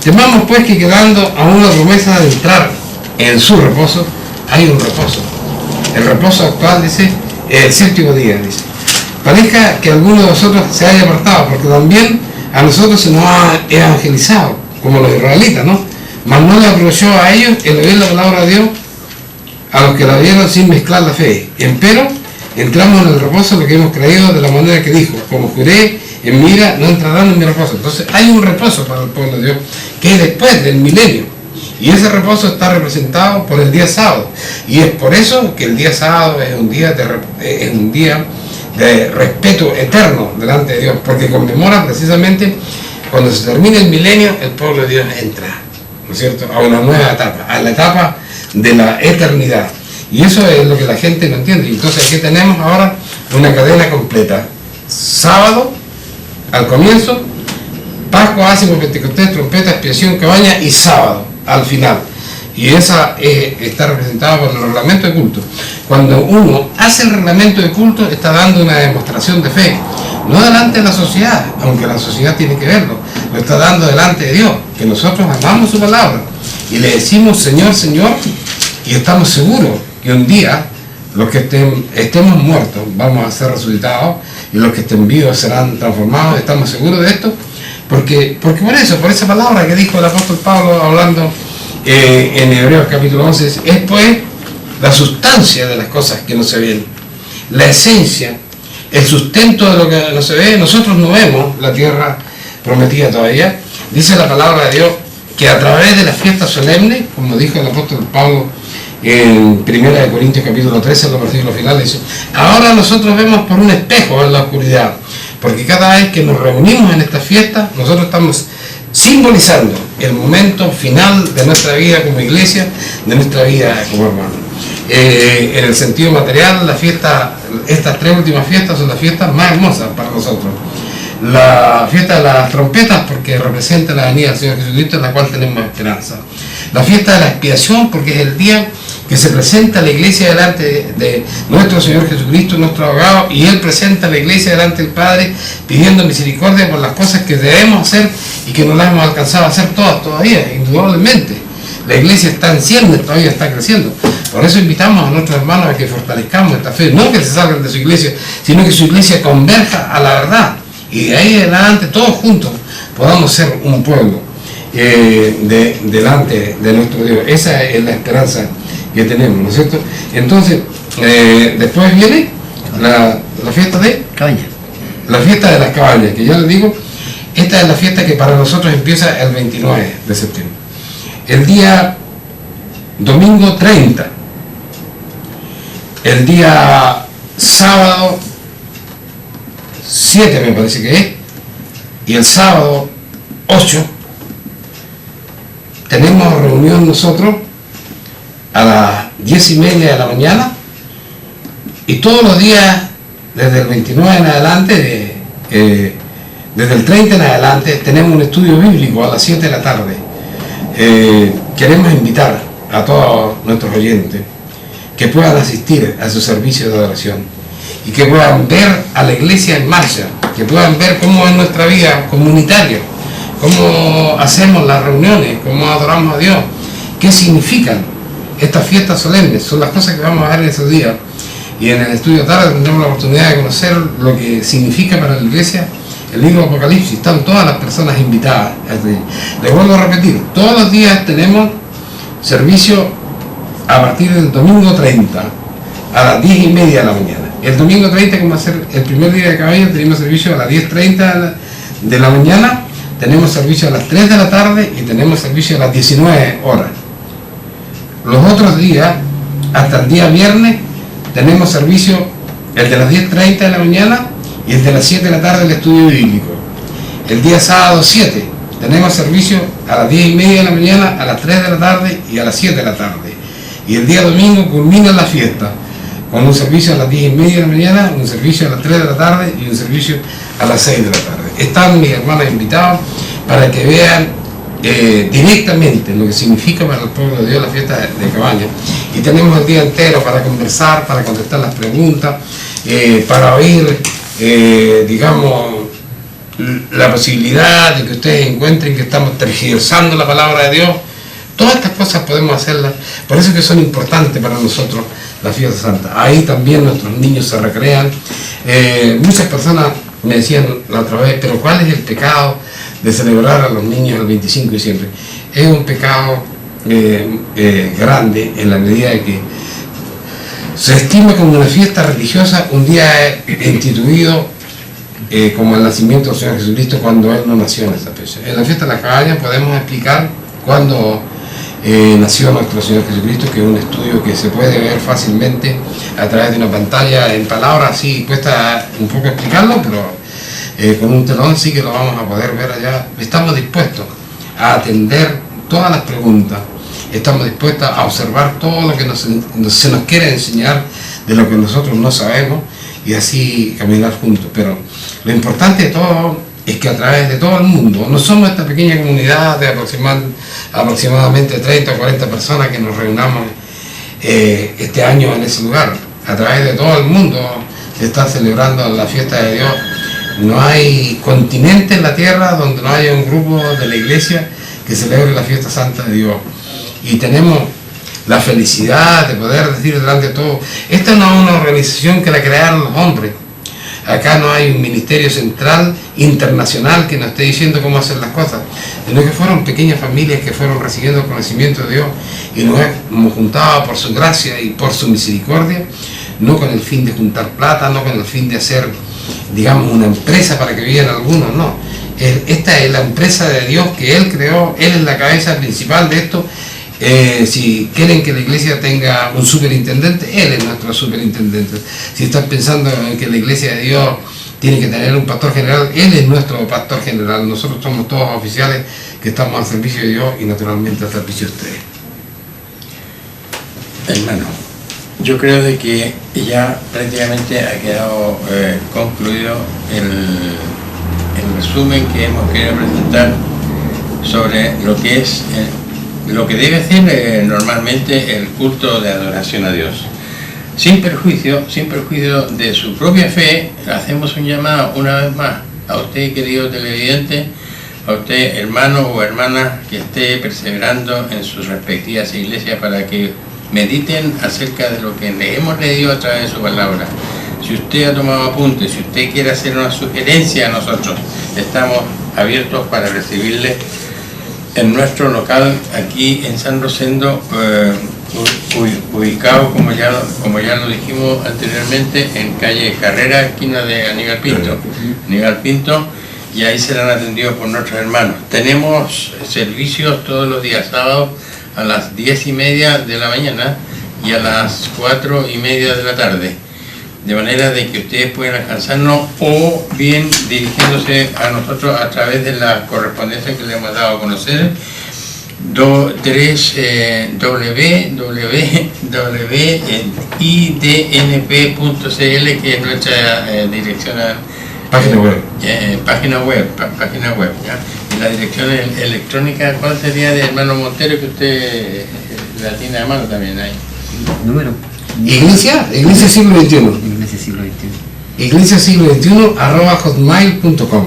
temamos pues que quedando aún la promesa de entrar en su reposo, hay un reposo. El reposo actual, dice, el 7º día, dice. Parezca que alguno de vosotros se haya apartado, porque también a nosotros se nos ha evangelizado, como los israelitas, ¿no? Mas no le aprovechó a ellos el oír la palabra de Dios, a los que la vieron sin mezclar la fe. Empero, entramos en el reposo lo que hemos creído, de la manera que dijo, como juré en mi ira, no entrarán en mi reposo. Entonces hay un reposo para el pueblo de Dios, que es después del milenio. Y ese reposo está representado por el día sábado. Y es por eso que el día sábado es un día de respeto eterno delante de Dios, porque conmemora precisamente cuando se termine el milenio, el pueblo de Dios entra, ¿no es cierto?, a una nueva etapa, a la etapa de la eternidad. Y eso es lo que la gente no entiende. Entonces aquí tenemos ahora una cadena completa: sábado al comienzo, Pascua, Ácimos, Pentecostés, trompeta, expiación, cabaña, y sábado al final. Y esa está representada por el reglamento de culto. Cuando uno hace el reglamento de culto, está dando una demostración de fe, no delante de la sociedad, aunque la sociedad tiene que verlo, lo está dando delante de Dios, que nosotros amamos su palabra y le decimos Señor, Señor, y estamos seguros que un día los que estemos muertos vamos a ser resucitados, y los que estén vivos serán transformados. Estamos seguros de esto, porque por esa palabra que dijo el apóstol Pablo hablando en Hebreos capítulo 11, es pues la sustancia de las cosas que no se ven, la esencia, el sustento de lo que no se ve. Nosotros no vemos la tierra prometida todavía. Dice la palabra de Dios que a través de la fiesta solemne, como dijo el apóstol Pablo en 1 Corintios capítulo 13, en los versículos finales, dice: ahora nosotros vemos por un espejo en la oscuridad, porque cada vez que nos reunimos en esta fiesta, nosotros estamos simbolizando el momento final de nuestra vida como iglesia, de nuestra vida como hermanos. En el sentido material, la fiesta, estas 3 últimas fiestas son las fiestas más hermosas para nosotros. La fiesta de las trompetas, porque representa la venida del Señor Jesucristo, en la cual tenemos esperanza. La fiesta de la expiación, porque es el día que se presenta a la iglesia delante de nuestro Señor Jesucristo, nuestro abogado, y Él presenta a la iglesia delante del Padre, pidiendo misericordia por las cosas que debemos hacer y que no las hemos alcanzado a hacer todas todavía, indudablemente. La iglesia está en ciernes, todavía está creciendo. Por eso invitamos a nuestros hermanos a que fortalezcamos esta fe, no que se salgan de su iglesia, sino que su iglesia converja a la verdad. Y de ahí en adelante, todos juntos, podamos ser un pueblo delante de nuestro Dios. Esa es la esperanza que tenemos, ¿no es cierto? Entonces, después viene la fiesta de Cabaña. La fiesta de las cabañas, que ya les digo, esta es la fiesta que para nosotros empieza el 29 de septiembre. El día domingo 30, el día sábado 7 me parece que es, y el sábado 8 tenemos reunión nosotros a las 10:30 de la mañana, y todos los días desde el 29 en adelante, desde el 30 en adelante, tenemos un estudio bíblico a las 7 de la tarde. Queremos invitar a todos nuestros oyentes que puedan asistir a su servicio de adoración y que puedan ver a la iglesia en marcha, que puedan ver cómo es nuestra vida comunitaria, cómo hacemos las reuniones, cómo adoramos a Dios, qué significan estas fiestas solemnes. Son las cosas que vamos a ver en esos días, y en el estudio tarde tendremos la oportunidad de conocer lo que significa para la iglesia el libro de Apocalipsis. Están todas las personas invitadas. Les vuelvo a repetir, todos los días tenemos servicio a partir del domingo 30 a las 10:30 de la mañana. El domingo 30, que va a ser el primer día de caballo, tenemos servicio a las 10:30 de la mañana, tenemos servicio a las 3 de la tarde y tenemos servicio a las 19 horas. Los otros días, hasta el día viernes, tenemos servicio el de las 10:30 de la mañana y el de las 7 de la tarde, el estudio bíblico. El día sábado 7 tenemos servicio a las 10:30 de la mañana, a las 3 de la tarde y a las 7 de la tarde. Y el día domingo culmina la fiesta con un servicio a las 10:30 de la mañana, un servicio a las 3 de la tarde y un servicio a las 6 de la tarde. Están mis hermanos invitados para que vean directamente lo que significa para el pueblo de Dios la fiesta de cabaña. Y tenemos el día entero para conversar, para contestar las preguntas, para oír, digamos, la posibilidad de que ustedes encuentren que estamos tergiversando la palabra de Dios. Todas estas cosas podemos hacerlas, por eso es que son importantes para nosotros las fiestas santas. Ahí también nuestros niños se recrean. Muchas personas me decían la otra vez, pero ¿cuál es el pecado de celebrar a los niños el 25 de diciembre? Es un pecado grande, en la medida de que se estima como una fiesta religiosa un día instituido como el nacimiento del Señor Jesucristo, cuando Él no nació en esa fecha. En la fiesta de la cabaña podemos explicar cuándo nació nuestro Señor Jesucristo, que es un estudio que se puede ver fácilmente a través de una pantalla. En palabras sí cuesta un poco explicarlo, pero con un telón sí que lo vamos a poder ver allá. Estamos dispuestos a atender todas las preguntas, estamos dispuestos a observar todo lo que se nos quiere enseñar de lo que nosotros no sabemos, y así caminar juntos. Pero lo importante de todo es que a través de todo el mundo, no somos esta pequeña comunidad de aproximadamente 30 o 40 personas que nos reunamos este año en ese lugar. A través de todo el mundo se está celebrando la fiesta de Dios. No hay continente en la tierra donde no haya un grupo de la iglesia que celebre la fiesta santa de Dios. Y tenemos la felicidad de poder decir delante de todo, esta no es una organización que la crearon los hombres. Acá no hay un ministerio central internacional que nos esté diciendo cómo hacer las cosas, sino que fueron pequeñas familias que fueron recibiendo el conocimiento de Dios y nos hemos juntado por su gracia y por su misericordia, no con el fin de juntar plata, no con el fin de hacer, digamos, una empresa para que vivan algunos, no. Esta es la empresa de Dios que Él creó, Él es la cabeza principal de esto, Si quieren que la iglesia tenga un superintendente, él es nuestro superintendente. Si están pensando en que la iglesia de Dios tiene que tener un pastor general, él es nuestro pastor general. Nosotros somos todos oficiales que estamos al servicio de Dios y naturalmente al servicio de ustedes. Hermano, yo creo de que ya prácticamente ha quedado concluido el resumen que hemos querido presentar sobre lo que es lo que debe hacer normalmente el culto de adoración a Dios. Sin perjuicio de su propia fe, hacemos un llamado una vez más a usted, querido televidente, a usted, hermano o hermana, que esté perseverando en sus respectivas iglesias para que mediten acerca de lo que le hemos leído a través de su palabra. Si usted ha tomado apuntes, si usted quiere hacer una sugerencia a nosotros, estamos abiertos para recibirle en nuestro local aquí en San Rosendo, ubicado, como ya lo dijimos anteriormente, en calle Carrera, esquina de Aníbal Pinto, y ahí serán atendidos por nuestros hermanos. Tenemos servicios todos los días sábados a las 10:30 de la mañana y a las 4:30 de la tarde, de manera de que ustedes pueden alcanzarnos o bien dirigiéndose a nosotros a través de la correspondencia que le hemos dado a conocer, www.idnp.cl, que es nuestra dirección página web, ¿ya? Y la dirección electrónica, ¿cuál sería, de hermano Montero, que usted la tiene a mano también ahí? Número. Iglesia siglo XXI. Iglesia siglo XXI. Iglesia siglo XXI @hotmail.com.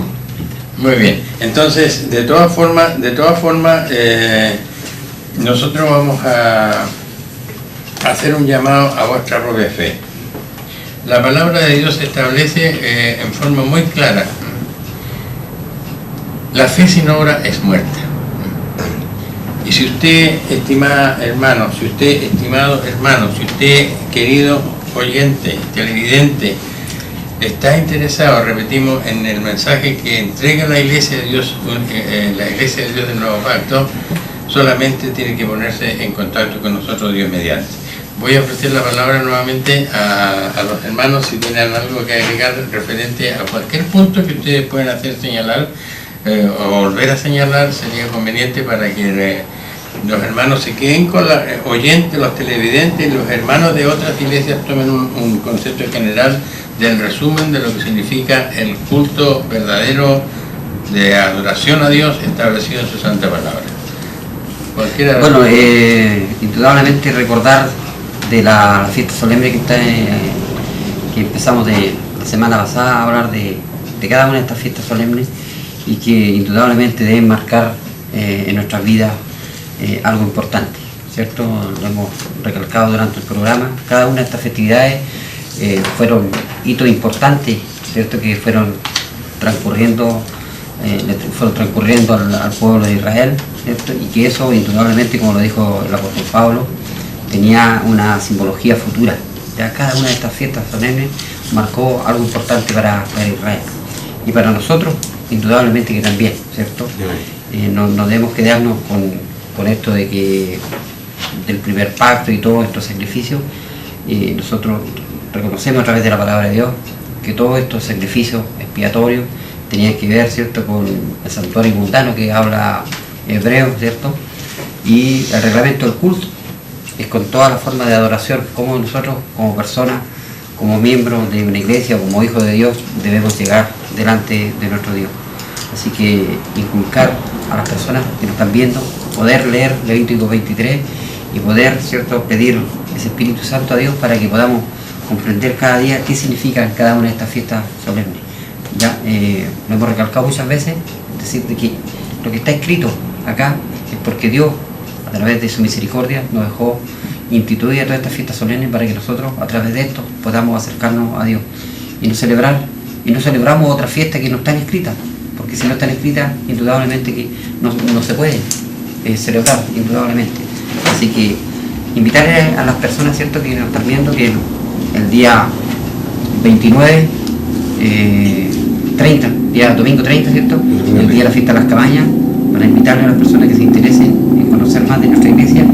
Muy bien. Entonces, de todas formas, nosotros vamos a hacer un llamado a vuestra propia fe. La palabra de Dios establece en forma muy clara: la fe sin obra es muerta. Y si usted, estimado hermano, si usted, querido oyente, televidente, está interesado, repetimos, en el mensaje que entrega la Iglesia de Dios, la Iglesia de Dios del Nuevo Pacto, solamente tiene que ponerse en contacto con nosotros, Dios mediante. Voy a ofrecer la palabra nuevamente a los hermanos si tienen algo que agregar referente a cualquier punto que ustedes puedan hacer señalar o volver a señalar. Sería conveniente para que los hermanos se queden con los oyentes, los televidentes, los hermanos de otras iglesias tomen un concepto general del resumen de lo que significa el culto verdadero de adoración a Dios establecido en su santa palabra. Bueno, indudablemente recordar de la fiesta solemne que empezamos de la semana pasada a hablar de cada una de estas fiestas solemnes, y que indudablemente deben marcar en nuestras vidas algo importante, ¿cierto? Lo hemos recalcado durante el programa. Cada una de estas festividades fueron hitos importantes, ¿cierto? Que fueron transcurriendo al pueblo de Israel, ¿cierto? Y que eso indudablemente, como lo dijo el apóstol Pablo, tenía una simbología futura. Ya cada una de estas fiestas solemnes marcó algo importante para Israel. Y para nosotros, indudablemente que también, ¿cierto? No debemos quedarnos con esto de que del primer pacto y todos estos sacrificios. Nosotros reconocemos a través de la palabra de Dios que todos estos sacrificios expiatorios tenían que ver, ¿cierto?, con el santuario mundano que habla Hebreo, ¿cierto? Y el reglamento del culto es con toda la forma de adoración, como nosotros, como personas, como miembros de una iglesia, como hijos de Dios, debemos llegar delante de nuestro Dios. Así que inculcar a las personas que nos están viendo, poder leer Levítico 23 y poder, ¿cierto?, pedir ese Espíritu Santo a Dios para que podamos comprender cada día qué significan cada una de estas fiestas solemnes. Ya lo hemos recalcado muchas veces, es decir, de que lo que está escrito acá es porque Dios, a través de su misericordia, nos dejó instituir todas estas fiestas solemnes para que nosotros, a través de esto, podamos acercarnos a Dios y no celebramos otras fiestas que no están escritas, porque si no están escritas, indudablemente que no se puede celebrar, indudablemente. Así que invitar a las personas, ¿cierto?, que nos están viendo, que el día 29, 30, día domingo 30, ¿cierto?, el día de la fiesta de las cabañas, para invitarle a las personas que se interesen en conocer más de nuestra iglesia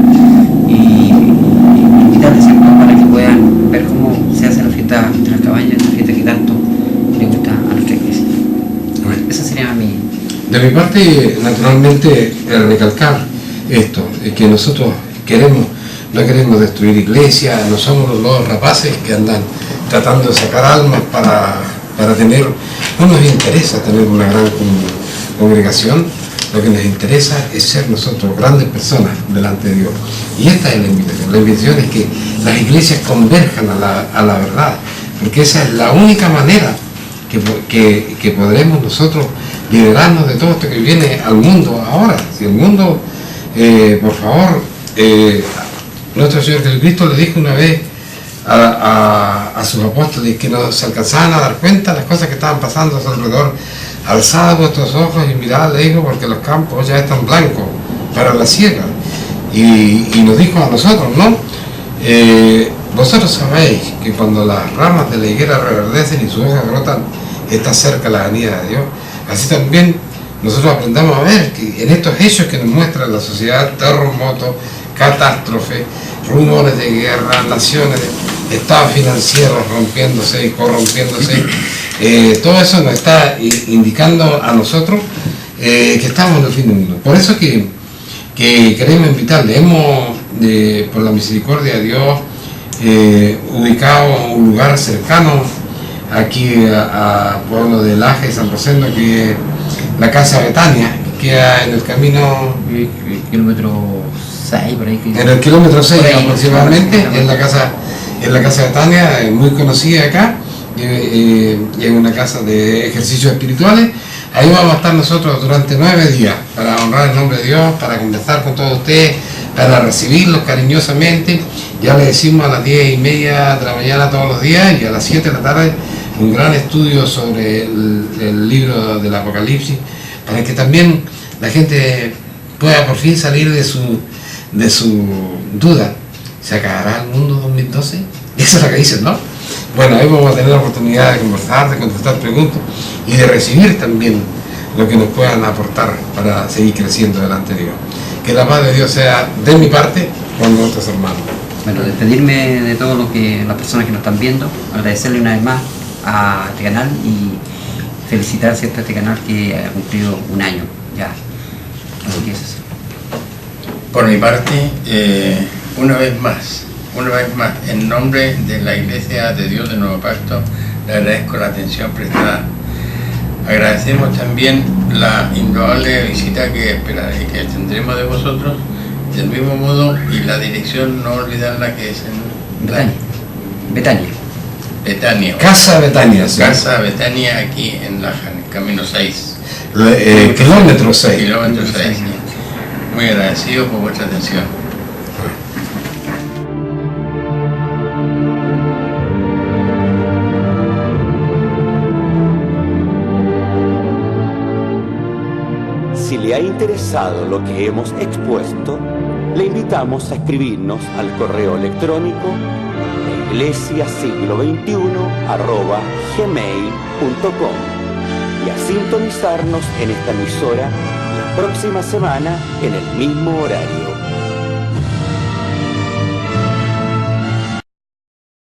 y invitarles, ¿cierto?, para que puedan ver cómo se hace la fiesta de las cabañas, la fiesta que tanto le gusta a nuestra iglesia. Esa sería mi... De mi parte, naturalmente, recalcar esto, que nosotros no queremos destruir iglesias, no somos los rapaces que andan tratando de sacar almas para tener, no nos interesa tener una gran congregación, lo que nos interesa es ser nosotros grandes personas delante de Dios. Y esta es la invitación es que las iglesias converjan a la verdad, porque esa es la única manera que podremos nosotros liberarnos de todo esto que viene al mundo ahora. Si el mundo, por favor, nuestro Señor Jesucristo le dijo una vez a sus apóstoles que no se alcanzaban a dar cuenta de las cosas que estaban pasando a su alrededor. Alzad vuestros ojos y mirad, le dijo, porque los campos ya están blancos para la siega. Y nos dijo a nosotros, ¿no? Vosotros sabéis que cuando las ramas de la higuera reverdecen y sus hojas brotan, está cerca la venida de Dios. Así también nosotros aprendamos a ver que en estos hechos que nos muestra la sociedad, terremotos, catástrofes, rumores de guerra, naciones, estados financieros rompiéndose y corrompiéndose, todo eso nos está indicando a nosotros que estamos en el fin del mundo. Por eso que queremos invitarle, hemos, por la misericordia de Dios, ubicado un lugar cercano aquí a pueblo de Laje, San Rosendo, que es la Casa Betania, que queda en el camino... kilómetro 6, por ahí. En el kilómetro 6 ahí, aproximadamente, en la Casa Betania, muy conocida acá, es una casa de ejercicios espirituales. Ahí vamos a estar nosotros durante 9 días para honrar el nombre de Dios, para conversar con todos ustedes, para recibirlos cariñosamente. Ya les decimos a las 10:30 de la mañana todos los días y a las 7 de la tarde un gran estudio sobre el libro del Apocalipsis, para que también la gente pueda por fin salir de su duda. ¿Se acabará el mundo 2012? Eso es lo que dicen, ¿no? Bueno, ahí vamos a tener la oportunidad de conversar, de contestar preguntas y de recibir también lo que nos puedan aportar para seguir creciendo delante de Dios. Que la paz de Dios sea de mi parte con nuestros hermanos. Bueno, despedirme de todas las personas que nos están viendo, agradecerle una vez más a este canal y felicitar, ¿cierto?, a este canal que ha cumplido un año ya. Así que es eso. Por mi parte, una vez más, en nombre de la Iglesia de Dios del Nuevo Pacto, le agradezco la atención prestada. Agradecemos también la indudable visita que tendremos de vosotros, del mismo modo, y la dirección, no olvidarla, que es en Betania. Casa Betania. ¿Sí? Casa Betania, aquí en Laja, en el camino 6. Kilómetro 6. Kilómetro 6. Muy agradecido por vuestra atención. Si le ha interesado lo que hemos expuesto, le invitamos a escribirnos al correo electrónico iglesiasiglo21@gmail.com y a sintonizarnos en esta emisora la próxima semana en el mismo horario.